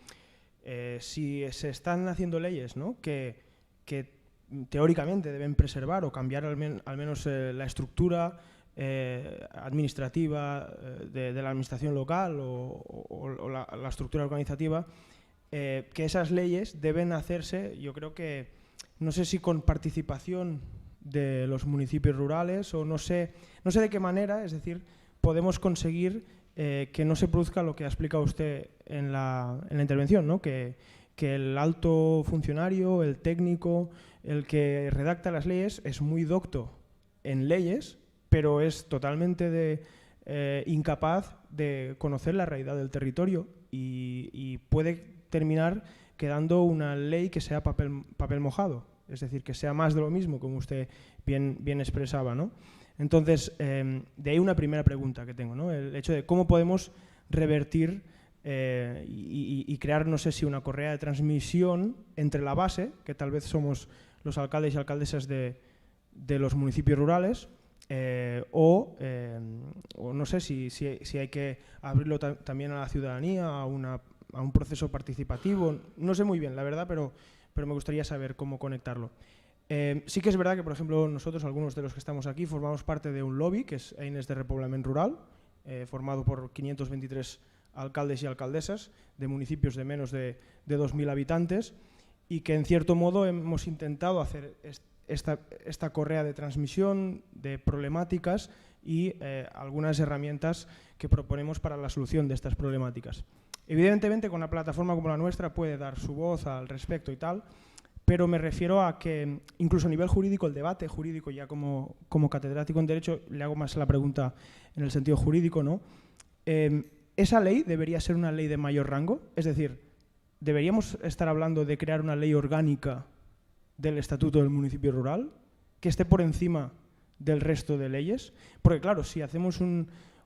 si se están haciendo leyes, ¿no?, que teóricamente deben preservar o cambiar al menos la estructura administrativa de la administración local o la estructura organizativa, que esas leyes deben hacerse, yo creo que, no sé si con participación de los municipios rurales o no sé de qué manera, es decir, podemos conseguir que no se produzca lo que ha explicado usted en la intervención, ¿no?, que el alto funcionario, el técnico, el que redacta las leyes es muy docto en leyes, pero es totalmente incapaz de conocer la realidad del territorio y puede terminar quedando una ley que sea papel mojado, es decir, que sea más de lo mismo, como usted bien expresaba, ¿no? Entonces, de ahí una primera pregunta que tengo, ¿no?, el hecho de cómo podemos revertir y crear, no sé si una correa de transmisión entre la base, que tal vez somos los alcaldes y alcaldesas de los municipios rurales, o no sé si hay que abrirlo también a la ciudadanía, a un proceso participativo. No sé muy bien, la verdad, pero me gustaría saber cómo conectarlo. Sí que es verdad que, por ejemplo, nosotros, algunos de los que estamos aquí, formamos parte de un lobby, que es Eines de Repoblament Rural, formado por 523 alcaldes y alcaldesas de municipios de menos de 2.000 habitantes, y que en cierto modo hemos intentado hacer esta correa de transmisión de problemáticas y algunas herramientas que proponemos para la solución de estas problemáticas. Evidentemente, con una plataforma como la nuestra puede dar su voz al respecto y tal, pero me refiero a que incluso a nivel jurídico, el debate jurídico, ya como catedrático en Derecho, le hago más la pregunta en el sentido jurídico, ¿no? ¿Esa ley debería ser una ley de mayor rango? Es decir, ¿deberíamos estar hablando de crear una ley orgánica del Estatuto del Municipio Rural que esté por encima del resto de leyes? Porque claro, si hacemos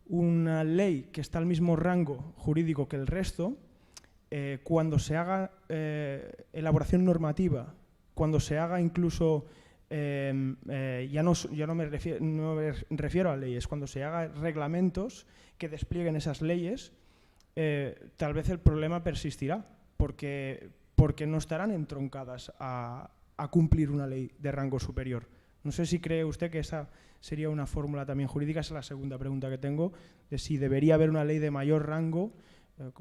una ley que está al mismo rango jurídico que el resto, cuando se haga elaboración normativa, cuando se haga incluso ya no me refiero a leyes, cuando se hagan reglamentos que desplieguen esas leyes, tal vez el problema persistirá, porque no estarán entroncadas a cumplir una ley de rango superior. No sé si cree usted que esa sería una fórmula también jurídica. Esa es la segunda pregunta que tengo, de si debería haber una ley de mayor rango,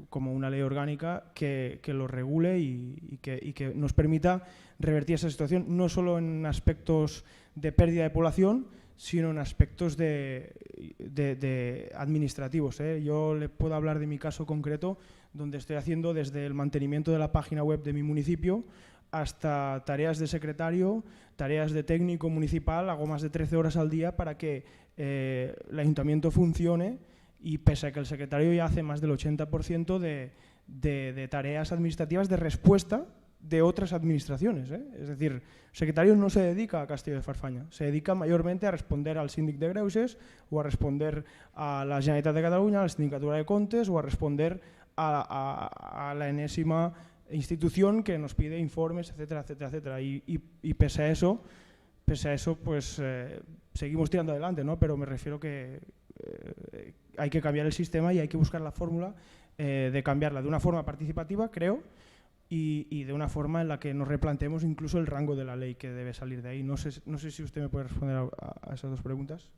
como una ley orgánica, que lo regule y que nos permita revertir esa situación, no solo en aspectos de pérdida de población, sino en aspectos de administrativos. Yo le puedo hablar de mi caso concreto, donde estoy haciendo desde el mantenimiento de la página web de mi municipio hasta tareas de secretario, tareas de técnico municipal. Hago más de 13 horas al día para que el ayuntamiento funcione, y pese a que el secretario ya hace más del 80% de tareas administrativas de respuesta de otras administraciones. Es decir, el secretario no se dedica a Castelló de Farfanya, se dedica mayormente a responder al síndic de Greuges, o a responder a la Generalitat de Cataluña, a la Sindicatura de Comptes, o a responder a la enésima institución que nos pide informes, etcétera, etcétera, etcétera. Y pese a eso, pues seguimos tirando adelante, ¿no? Pero me refiero que hay que cambiar el sistema y hay que buscar la fórmula de cambiarla de una forma participativa, creo, y de una forma en la que nos replanteemos incluso el rango de la ley que debe salir de ahí. No sé si usted me puede responder a esas dos preguntas.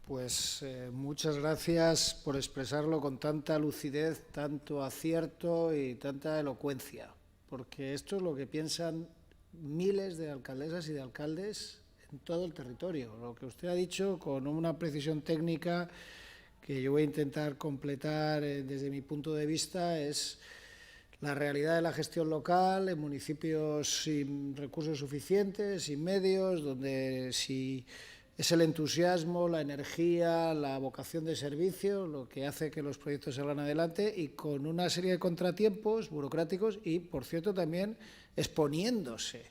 Pues muchas gracias por expresarlo con tanta lucidez, tanto acierto y tanta elocuencia, porque esto es lo que piensan miles de alcaldesas y de alcaldes en todo el territorio. Lo que usted ha dicho con una precisión técnica que yo voy a intentar completar desde mi punto de vista es la realidad de la gestión local en municipios sin recursos suficientes, sin medios, donde si es el entusiasmo, la energía, la vocación de servicio lo que hace que los proyectos salgan adelante, y con una serie de contratiempos burocráticos y, por cierto, también exponiéndose.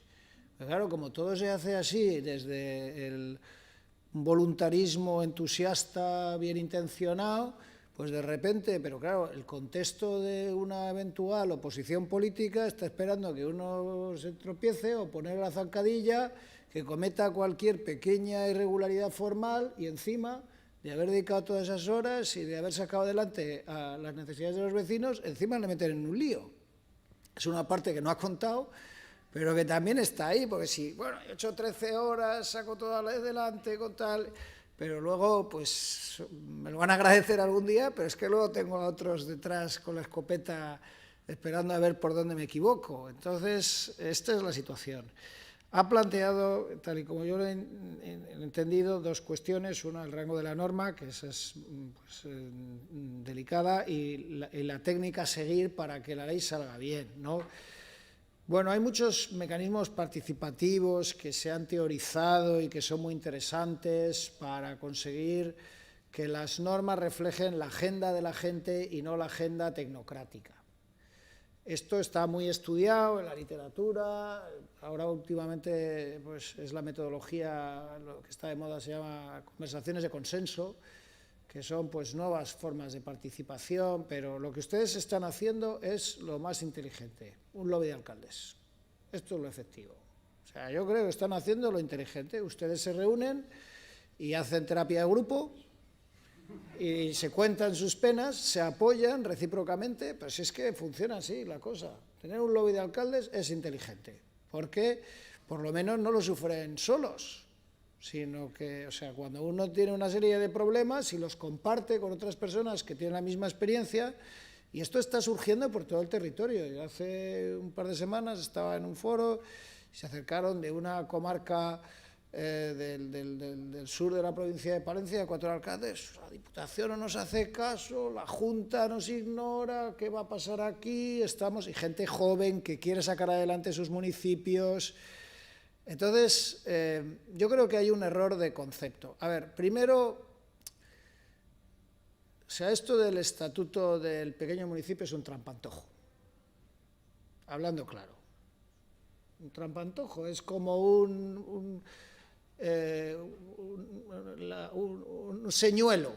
Pero claro, como todo se hace así, desde el voluntarismo entusiasta bien intencionado, pues de repente, pero claro, el contexto de una eventual oposición política está esperando que uno se tropiece o poner la zancadilla, que cometa cualquier pequeña irregularidad formal, y encima de haber dedicado todas esas horas y de haber sacado adelante a las necesidades de los vecinos, encima le meten en un lío. Es una parte que no ha contado, pero que también está ahí, porque si, bueno, he hecho 13 horas, saco todo adelante con tal, pero luego, pues, me lo van a agradecer algún día, pero es que luego tengo a otros detrás con la escopeta esperando a ver por dónde me equivoco. Entonces, esta es la situación. Ha planteado, tal y como yo lo he entendido, dos cuestiones. Una, el rango de la norma, que esa es pues, delicada, y la técnica a seguir para que la ley salga bien, ¿no? Bueno, hay muchos mecanismos participativos que se han teorizado y que son muy interesantes para conseguir que las normas reflejen la agenda de la gente y no la agenda tecnocrática. Esto está muy estudiado en la literatura. Ahora últimamente pues, es la metodología, lo que está de moda se llama conversaciones de consenso, que son pues, nuevas formas de participación, pero lo que ustedes están haciendo es lo más inteligente, un lobby de alcaldes. Esto es lo efectivo. O sea, yo creo que están haciendo lo inteligente. Ustedes se reúnen y hacen terapia de grupo, y se cuentan sus penas, se apoyan recíprocamente, pero si es que funciona así la cosa. Tener un lobby de alcaldes es inteligente, porque por lo menos no lo sufren solos, sino que, o sea, cuando uno tiene una serie de problemas y los comparte con otras personas que tienen la misma experiencia, y esto está surgiendo por todo el territorio. Yo hace un par de semanas estaba en un foro y se acercaron de una comarca del sur de la provincia de Palencia, 4 alcaldes. La Diputación no nos hace caso, la Junta nos ignora, ¿qué va a pasar aquí? Estamos, y gente joven que quiere sacar adelante sus municipios. Entonces, yo creo que hay un error de concepto. A ver, primero, o sea, esto del estatuto del pequeño municipio es un trampantojo, hablando claro. Un trampantojo es como un señuelo,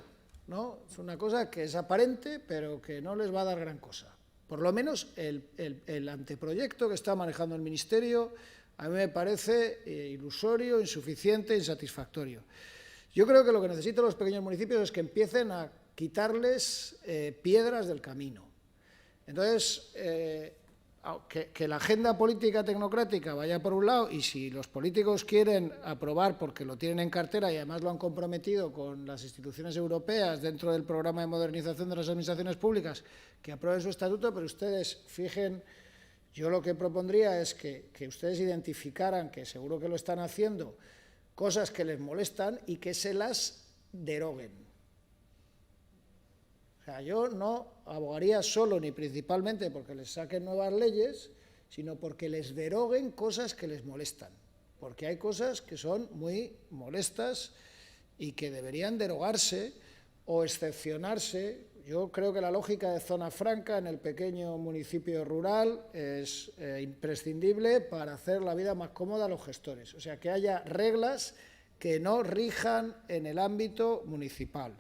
¿no? Es una cosa que es aparente, pero que no les va a dar gran cosa. Por lo menos el anteproyecto que está manejando el Ministerio a mí me parece ilusorio, insuficiente, insatisfactorio. Yo creo que lo que necesitan los pequeños municipios es que empiecen a quitarles piedras del camino. Entonces, que la agenda política tecnocrática vaya por un lado, y si los políticos quieren aprobar, porque lo tienen en cartera y además lo han comprometido con las instituciones europeas dentro del programa de modernización de las administraciones públicas, que aprueben su estatuto, pero ustedes fijen, yo lo que propondría es que ustedes identificaran, que seguro que lo están haciendo, cosas que les molestan y que se las deroguen. O sea, yo no abogaría solo ni principalmente porque les saquen nuevas leyes, sino porque les deroguen cosas que les molestan. Porque hay cosas que son muy molestas y que deberían derogarse o excepcionarse. Yo creo que la lógica de zona franca en el pequeño municipio rural es imprescindible para hacer la vida más cómoda a los gestores. O sea, que haya reglas que no rijan en el ámbito municipal.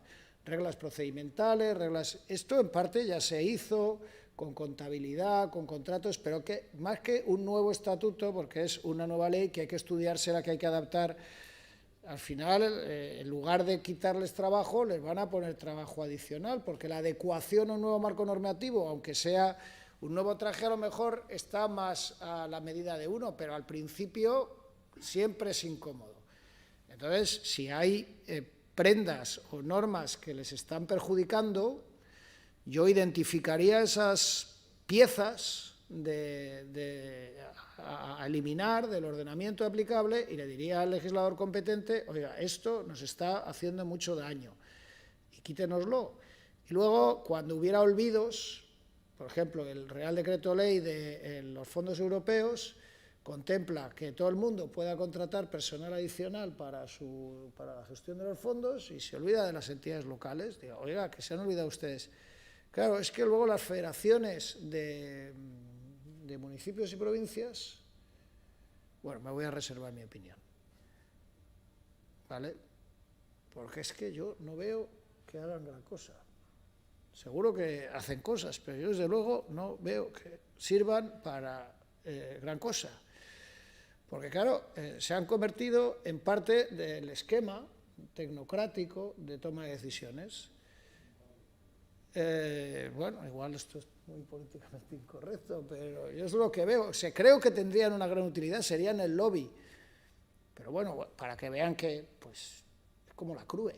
Reglas procedimentales, reglas... Esto en parte ya se hizo con contabilidad, con contratos, pero que más que un nuevo estatuto, porque es una nueva ley que hay que estudiársela, que hay que adaptar, al final, en lugar de quitarles trabajo, les van a poner trabajo adicional, porque la adecuación a un nuevo marco normativo, aunque sea un nuevo traje, a lo mejor está más a la medida de uno, pero al principio siempre es incómodo. Entonces, si hay prendas o normas que les están perjudicando, yo identificaría esas piezas a eliminar del ordenamiento aplicable y le diría al legislador competente, oiga, esto nos está haciendo mucho daño y quítenoslo. Y luego, cuando hubiera olvidos, por ejemplo, el Real Decreto Ley de los fondos europeos contempla que todo el mundo pueda contratar personal adicional para la gestión de los fondos y se olvida de las entidades locales. Digo, oiga, que se han olvidado ustedes. Claro, es que luego las federaciones de municipios y provincias, bueno, me voy a reservar mi opinión, ¿vale? Porque es que yo no veo que hagan gran cosa. Seguro que hacen cosas, pero yo desde luego no veo que sirvan para gran cosa. Porque claro, se han convertido en parte del esquema tecnocrático de toma de decisiones. Bueno, igual esto es muy políticamente incorrecto, pero yo es lo que veo. Creo que tendrían una gran utilidad, serían el lobby. Pero bueno, para que vean que pues, es como la CRUE.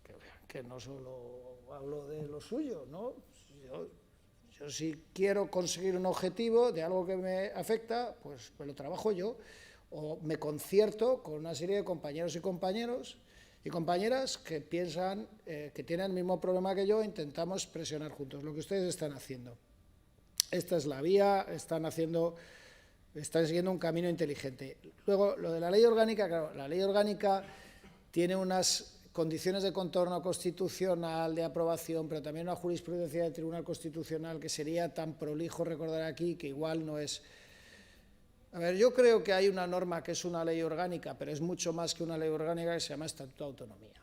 Que vean que no solo hablo de lo suyo, ¿no? Yo si quiero conseguir un objetivo de algo que me afecta, pues lo trabajo yo, o me concierto con una serie de compañeros y compañeras que piensan que tienen el mismo problema que yo e intentamos presionar juntos, lo que ustedes están haciendo. Esta es la vía, están siguiendo un camino inteligente. Luego, lo de la ley orgánica, claro, la ley orgánica tiene unas condiciones de contorno constitucional, de aprobación, pero también una jurisprudencia del Tribunal Constitucional que sería tan prolijo recordar aquí que igual no es... A ver, yo creo que hay una norma que es una ley orgánica, pero es mucho más que una ley orgánica, que se llama Estatuto de Autonomía,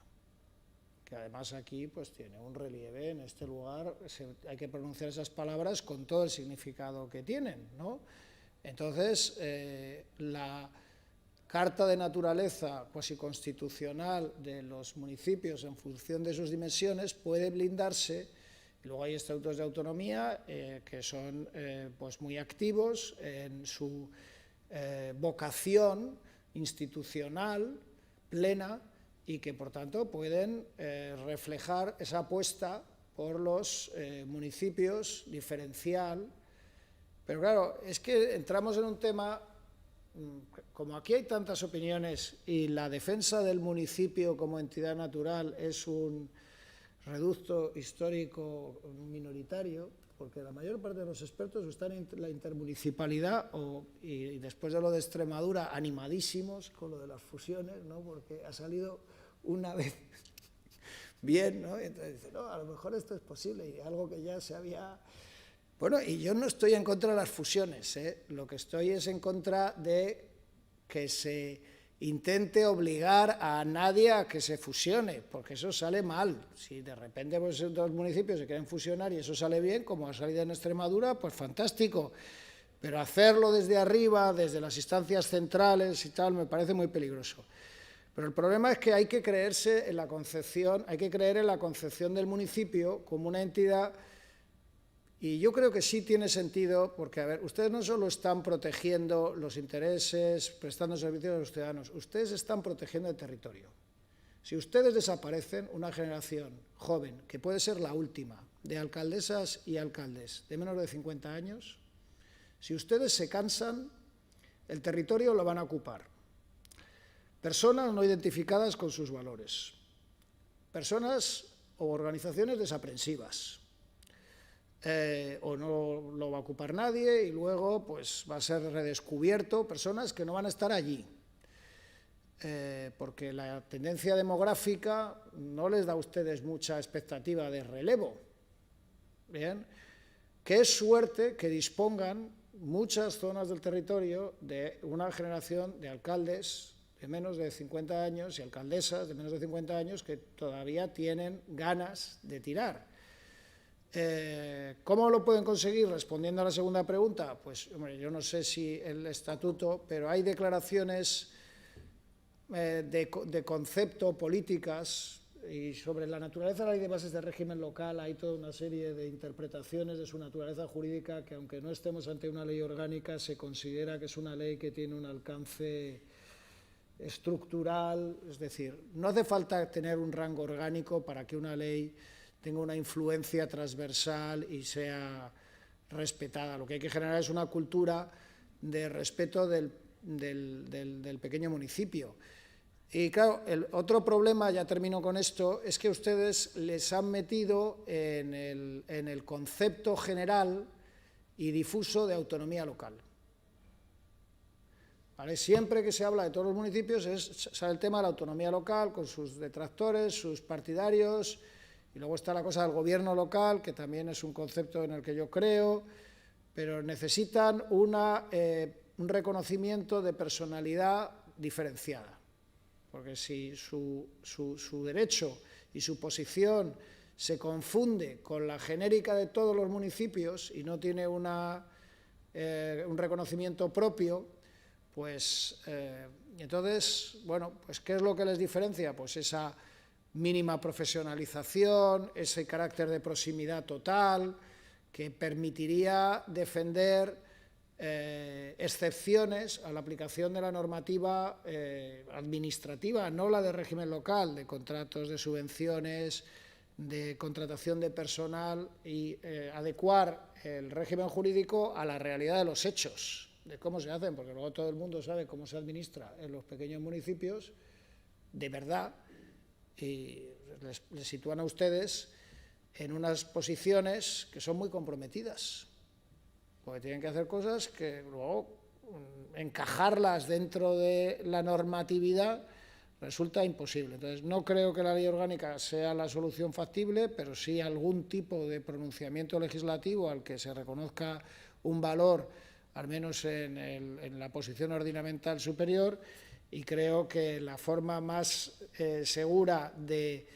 que además aquí pues tiene un relieve en este lugar, hay que pronunciar esas palabras con todo el significado que tienen, ¿no? Entonces, la Carta de Naturaleza cuasi constitucional de los municipios en función de sus dimensiones puede blindarse. Y luego hay estatutos de autonomía que son pues muy activos en su vocación institucional plena y que por tanto pueden reflejar esa apuesta por los municipios diferencial. Pero claro, es que entramos en un tema... Como aquí hay tantas opiniones y la defensa del municipio como entidad natural es un reducto histórico minoritario, porque la mayor parte de los expertos están en la intermunicipalidad y después de lo de Extremadura animadísimos con lo de las fusiones, ¿no? Porque ha salido una vez bien, ¿no? Entonces dice, no, a lo mejor esto es posible y algo que ya se había... Bueno, y yo no estoy en contra de las fusiones, lo que estoy es en contra de que se intente obligar a nadie a que se fusione, porque eso sale mal. Si de repente pues, dos municipios se quieren fusionar y eso sale bien, como ha salido en Extremadura, pues fantástico. Pero hacerlo desde arriba, desde las instancias centrales y tal, me parece muy peligroso. Pero el problema es que hay que creerse en la concepción, hay que creer en la concepción del municipio como una entidad, y yo creo que sí tiene sentido, porque, a ver, ustedes no solo están protegiendo los intereses, prestando servicios a los ciudadanos, ustedes están protegiendo el territorio. Si ustedes desaparecen, una generación joven, que puede ser la última, de alcaldesas y alcaldes de menos de 50 años, si ustedes se cansan, el territorio lo van a ocupar personas no identificadas con sus valores, personas o organizaciones desaprensivas, o no lo va a ocupar nadie y luego pues va a ser redescubierto, personas que no van a estar allí, porque la tendencia demográfica no les da a ustedes mucha expectativa de relevo. Bien, qué suerte que dispongan muchas zonas del territorio de una generación de alcaldes de menos de 50 años y alcaldesas de menos de 50 años que todavía tienen ganas de tirar. ¿Cómo lo pueden conseguir? Respondiendo a la segunda pregunta, pues hombre, yo no sé si el estatuto, pero hay declaraciones de concepto, políticas, y sobre la naturaleza de la ley de bases de régimen local hay toda una serie de interpretaciones de su naturaleza jurídica que, aunque no estemos ante una ley orgánica, se considera que es una ley que tiene un alcance estructural, es decir, no hace falta tener un rango orgánico para que una ley tenga una influencia transversal y sea respetada. Lo que hay que generar es una cultura de respeto del pequeño municipio. Y claro, el otro problema, ya termino con esto, es que ustedes les han metido en el concepto general y difuso de autonomía local. ¿Vale? Siempre que se habla de todos los municipios sale el tema de la autonomía local, con sus detractores, sus partidarios, y luego está la cosa del gobierno local, que también es un concepto en el que yo creo, pero necesitan un reconocimiento de personalidad diferenciada. Porque si su derecho y su posición se confunde con la genérica de todos los municipios y no tiene un reconocimiento propio, pues entonces, bueno, pues ¿qué es lo que les diferencia? Pues esa mínima profesionalización, ese carácter de proximidad total, que permitiría defender excepciones a la aplicación de la normativa administrativa, no la de régimen local, de contratos, de subvenciones, de contratación de personal, y adecuar el régimen jurídico a la realidad de los hechos, de cómo se hacen, porque luego todo el mundo sabe cómo se administra en los pequeños municipios, de verdad, y les sitúan a ustedes en unas posiciones que son muy comprometidas, porque tienen que hacer cosas que luego encajarlas dentro de la normatividad resulta imposible. Entonces, no creo que la ley orgánica sea la solución factible, pero sí algún tipo de pronunciamiento legislativo al que se reconozca un valor, al menos en la posición ordinamental superior, y creo que la forma más segura de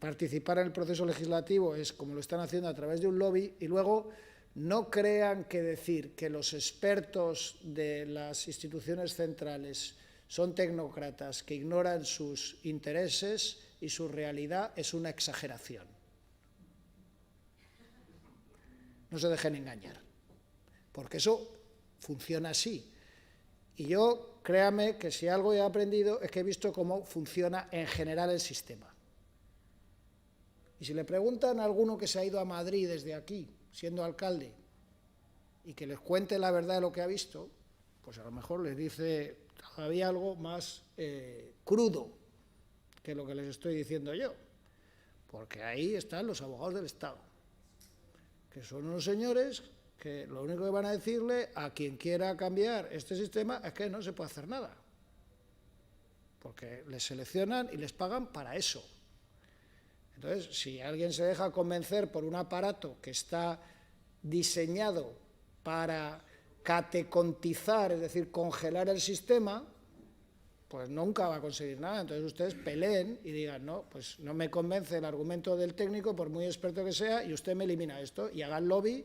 participar en el proceso legislativo es como lo están haciendo a través de un lobby. Y luego, no crean que decir que los expertos de las instituciones centrales son tecnócratas que ignoran sus intereses y su realidad es una exageración. No se dejen engañar, porque eso funciona así. Y yo, créame que si algo he aprendido es que he visto cómo funciona en general el sistema. Y si le preguntan a alguno que se ha ido a Madrid desde aquí, siendo alcalde, y que les cuente la verdad de lo que ha visto, pues a lo mejor les dice todavía algo más crudo que lo que les estoy diciendo yo, porque ahí están los abogados del Estado, que son unos señores que lo único que van a decirle a quien quiera cambiar este sistema es que no se puede hacer nada, porque les seleccionan y les pagan para eso. Entonces, si alguien se deja convencer por un aparato que está diseñado para catecontizar, es decir, congelar el sistema, pues nunca va a conseguir nada. Entonces ustedes peleen y digan, no, pues no me convence el argumento del técnico, por muy experto que sea, y usted me elimina esto, y hagan lobby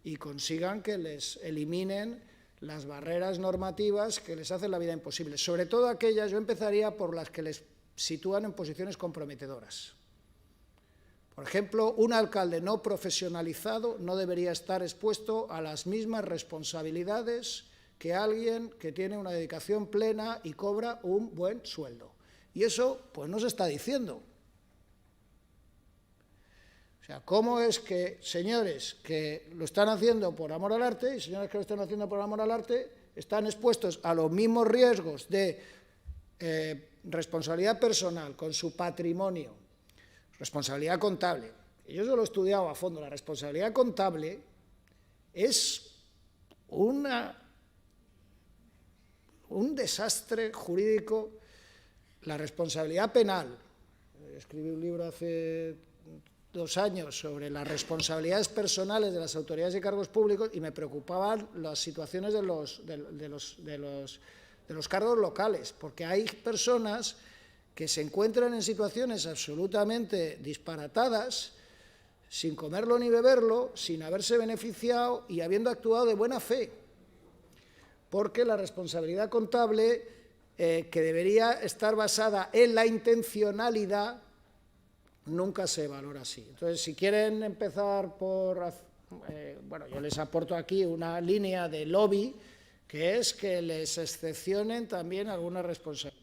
y consigan que les eliminen las barreras normativas que les hacen la vida imposible. Sobre todo aquellas, yo empezaría por las que les sitúan en posiciones comprometedoras. Por ejemplo, un alcalde no profesionalizado no debería estar expuesto a las mismas responsabilidades que alguien que tiene una dedicación plena y cobra un buen sueldo. Y eso, pues, no se está diciendo. O sea, ¿cómo es que señores que lo están haciendo por amor al arte y señores que lo están haciendo por amor al arte están expuestos a los mismos riesgos de responsabilidad personal con su patrimonio, responsabilidad contable? Yo eso lo he estudiado a fondo. La responsabilidad contable es un desastre jurídico. La responsabilidad penal. Escribí un libro hace 2 años sobre las responsabilidades personales de las autoridades y cargos públicos y me preocupaban las situaciones de los cargos locales, porque hay personas que se encuentran en situaciones absolutamente disparatadas, sin comerlo ni beberlo, sin haberse beneficiado y habiendo actuado de buena fe, porque la responsabilidad contable, que debería estar basada en la intencionalidad, nunca se valora así. Entonces, si quieren empezar por... bueno, yo les aporto aquí una línea de lobby, que es que les excepcionen también algunas responsabilidades.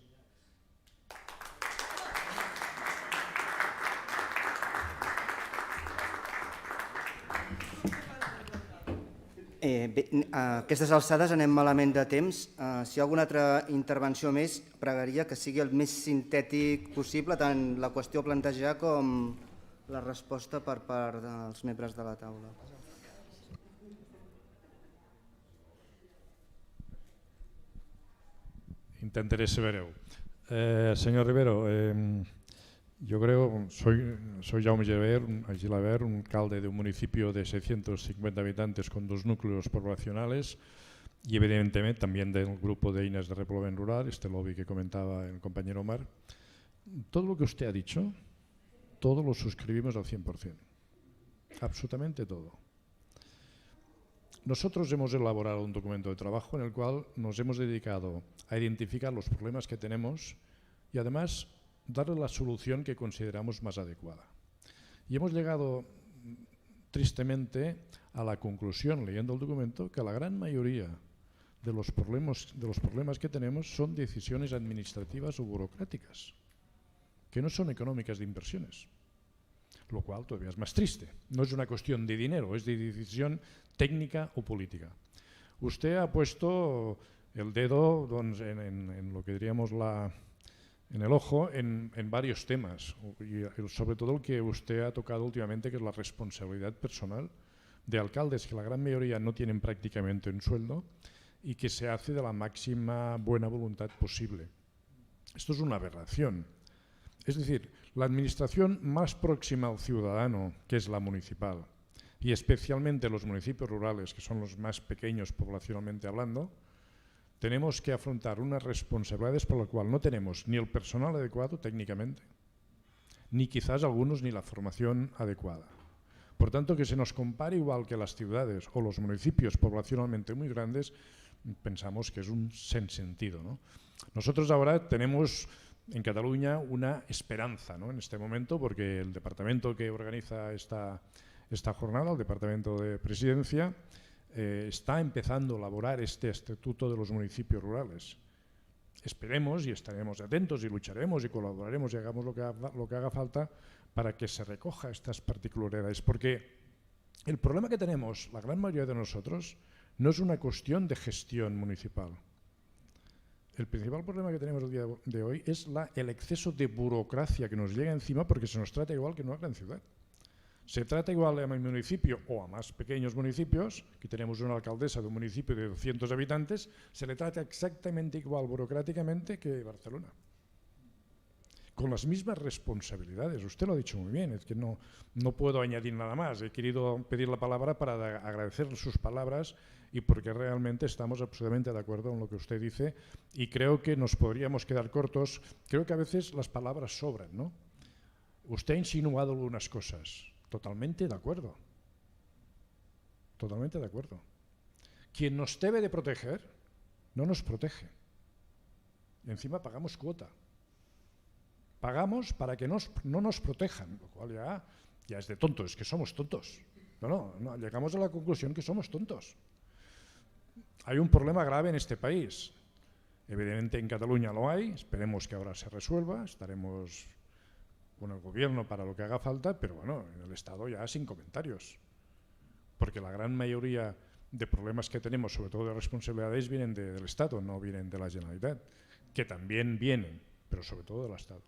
Bé, a aquestes alçades anem malament de temps. Si hi ha alguna altra intervenció més, pregaria que sigui el més sintètic possible, tant la qüestió a plantejar com la resposta per part dels membres de la taula. Intentaré ser breu. Señor Rivero, yo creo, soy Jaume Gilabert, un alcalde de un municipio de 650 habitantes con 2 núcleos poblacionales y evidentemente también del grupo de INES de Repoblament Rural, este lobby que comentaba el compañero Omar. Todo lo que usted ha dicho, todo lo suscribimos al 100%, absolutamente todo. Nosotros hemos elaborado un documento de trabajo en el cual nos hemos dedicado a identificar los problemas que tenemos y además darle la solución que consideramos más adecuada. Y hemos llegado tristemente a la conclusión, leyendo el documento, que la gran mayoría de los problemas que tenemos son decisiones administrativas o burocráticas, que no son económicas de inversiones, lo cual todavía es más triste. No es una cuestión de dinero, es de decisión técnica o política. Usted ha puesto el dedo en lo que diríamos en el ojo en varios temas, y sobre todo el que usted ha tocado últimamente, que es la responsabilidad personal de alcaldes que la gran mayoría no tienen prácticamente un sueldo y que se hace de la máxima buena voluntad posible. Esto es una aberración. Es decir, la administración más próxima al ciudadano, que es la municipal, y especialmente los municipios rurales, que son los más pequeños poblacionalmente hablando, tenemos que afrontar unas responsabilidades por las cuales no tenemos ni el personal adecuado técnicamente, ni quizás algunos ni la formación adecuada. Por tanto, que se nos compare igual que las ciudades o los municipios poblacionalmente muy grandes, pensamos que es un sinsentido, ¿no? Nosotros ahora tenemos en Cataluña una esperanza, ¿no?, en este momento, porque el departamento que organiza esta jornada, el Departamento de Presidencia, está empezando a elaborar este Estatuto de los Municipios Rurales. Esperemos y estaremos atentos y lucharemos y colaboraremos y hagamos lo que haga falta para que se recoja estas particularidades, porque el problema que tenemos la gran mayoría de nosotros no es una cuestión de gestión municipal. El principal problema que tenemos el día de hoy es el exceso de burocracia que nos llega encima, porque se nos trata igual que en una gran ciudad. Se trata igual a mi municipio o a más pequeños municipios, que tenemos una alcaldesa de un municipio de 200 habitantes, se le trata exactamente igual burocráticamente que Barcelona. Con las mismas responsabilidades. Usted lo ha dicho muy bien, es que no puedo añadir nada más. He querido pedir la palabra para agradecer sus palabras y porque realmente estamos absolutamente de acuerdo en lo que usted dice y creo que nos podríamos quedar cortos. Creo que a veces las palabras sobran, ¿no? Usted ha insinuado algunas cosas. Totalmente de acuerdo. Totalmente de acuerdo. Quien nos debe de proteger no nos protege. Y encima pagamos cuota. Pagamos para que no nos protejan, lo cual ya es de tontos, es que somos tontos. No, llegamos a la conclusión que somos tontos. Hay un problema grave en este país. Evidentemente en Cataluña lo hay, esperemos que ahora se resuelva, estaremos con el gobierno para lo que haga falta, pero bueno, en el Estado ya sin comentarios. Porque la gran mayoría de problemas que tenemos, sobre todo de responsabilidades, vienen del Estado, no vienen de la Generalitat, que también vienen, pero sobre todo del Estado.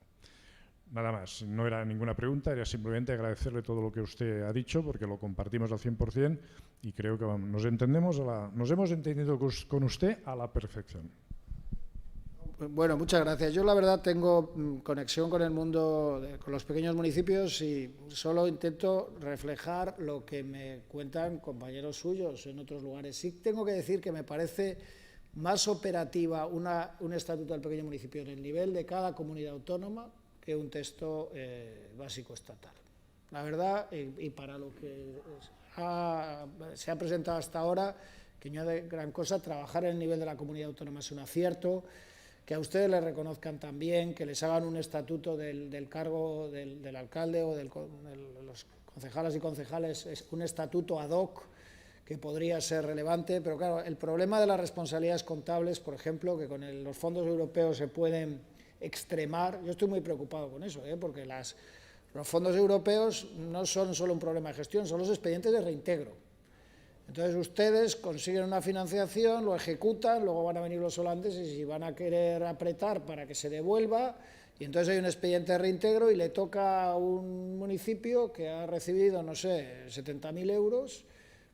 Nada más, no era ninguna pregunta, era simplemente agradecerle todo lo que usted ha dicho, porque lo compartimos al 100% y creo que nos hemos entendido con usted a la perfección. Bueno, muchas gracias. Yo la verdad tengo conexión con el mundo, con los pequeños municipios y solo intento reflejar lo que me cuentan compañeros suyos en otros lugares. Sí tengo que decir que me parece más operativa un estatuto del pequeño municipio en el nivel de cada comunidad autónoma que un texto básico estatal. La verdad, y para lo que se ha presentado hasta ahora, que no hay gran cosa, trabajar en el nivel de la comunidad autónoma es un acierto. Que a ustedes les reconozcan también, que les hagan un estatuto del cargo del alcalde o de los concejales y concejales, es un estatuto ad hoc que podría ser relevante, pero claro, el problema de las responsabilidades contables, por ejemplo, que con los fondos europeos se pueden extremar, yo estoy muy preocupado con eso, porque los fondos europeos no son solo un problema de gestión, son los expedientes de reintegro. Entonces ustedes consiguen una financiación, lo ejecutan, luego van a venir los holandeses y van a querer apretar para que se devuelva y entonces hay un expediente de reintegro y le toca a un municipio que ha recibido, no sé, 70.000 euros,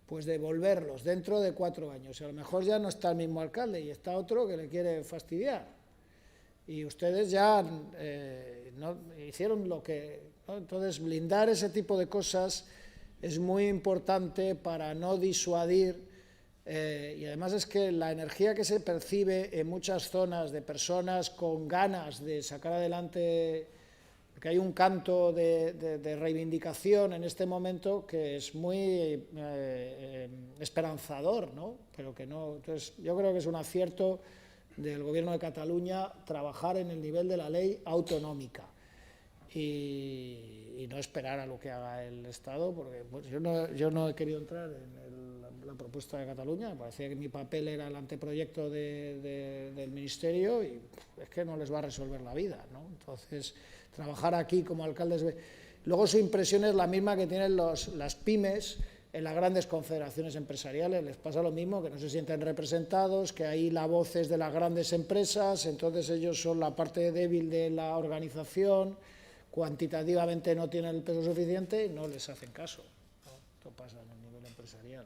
pues devolverlos dentro de 4 años. Y a lo mejor ya no está el mismo alcalde y está otro que le quiere fastidiar. Y ustedes ya no hicieron lo que... ¿no? Entonces blindar ese tipo de cosas es muy importante para no disuadir y además es que la energía que se percibe en muchas zonas de personas con ganas de sacar adelante, que hay un canto de reivindicación en este momento que es muy esperanzador, ¿no? Pero que no, entonces yo creo que es un acierto del Gobierno de Cataluña trabajar en el nivel de la ley autonómica. Y no esperar a lo que haga el Estado, porque pues, yo no he querido entrar en la propuesta de Cataluña, me parecía que mi papel era el anteproyecto del Ministerio y es que no les va a resolver la vida, ¿no? Entonces, trabajar aquí como alcaldes... Luego su impresión es la misma que tienen las pymes en las grandes confederaciones empresariales, les pasa lo mismo, que no se sienten representados, que ahí la voz es de las grandes empresas, entonces ellos son la parte débil de la organización, cuantitativamente no tienen el peso suficiente y no les hacen caso, ¿no? Esto pasa en el nivel empresarial.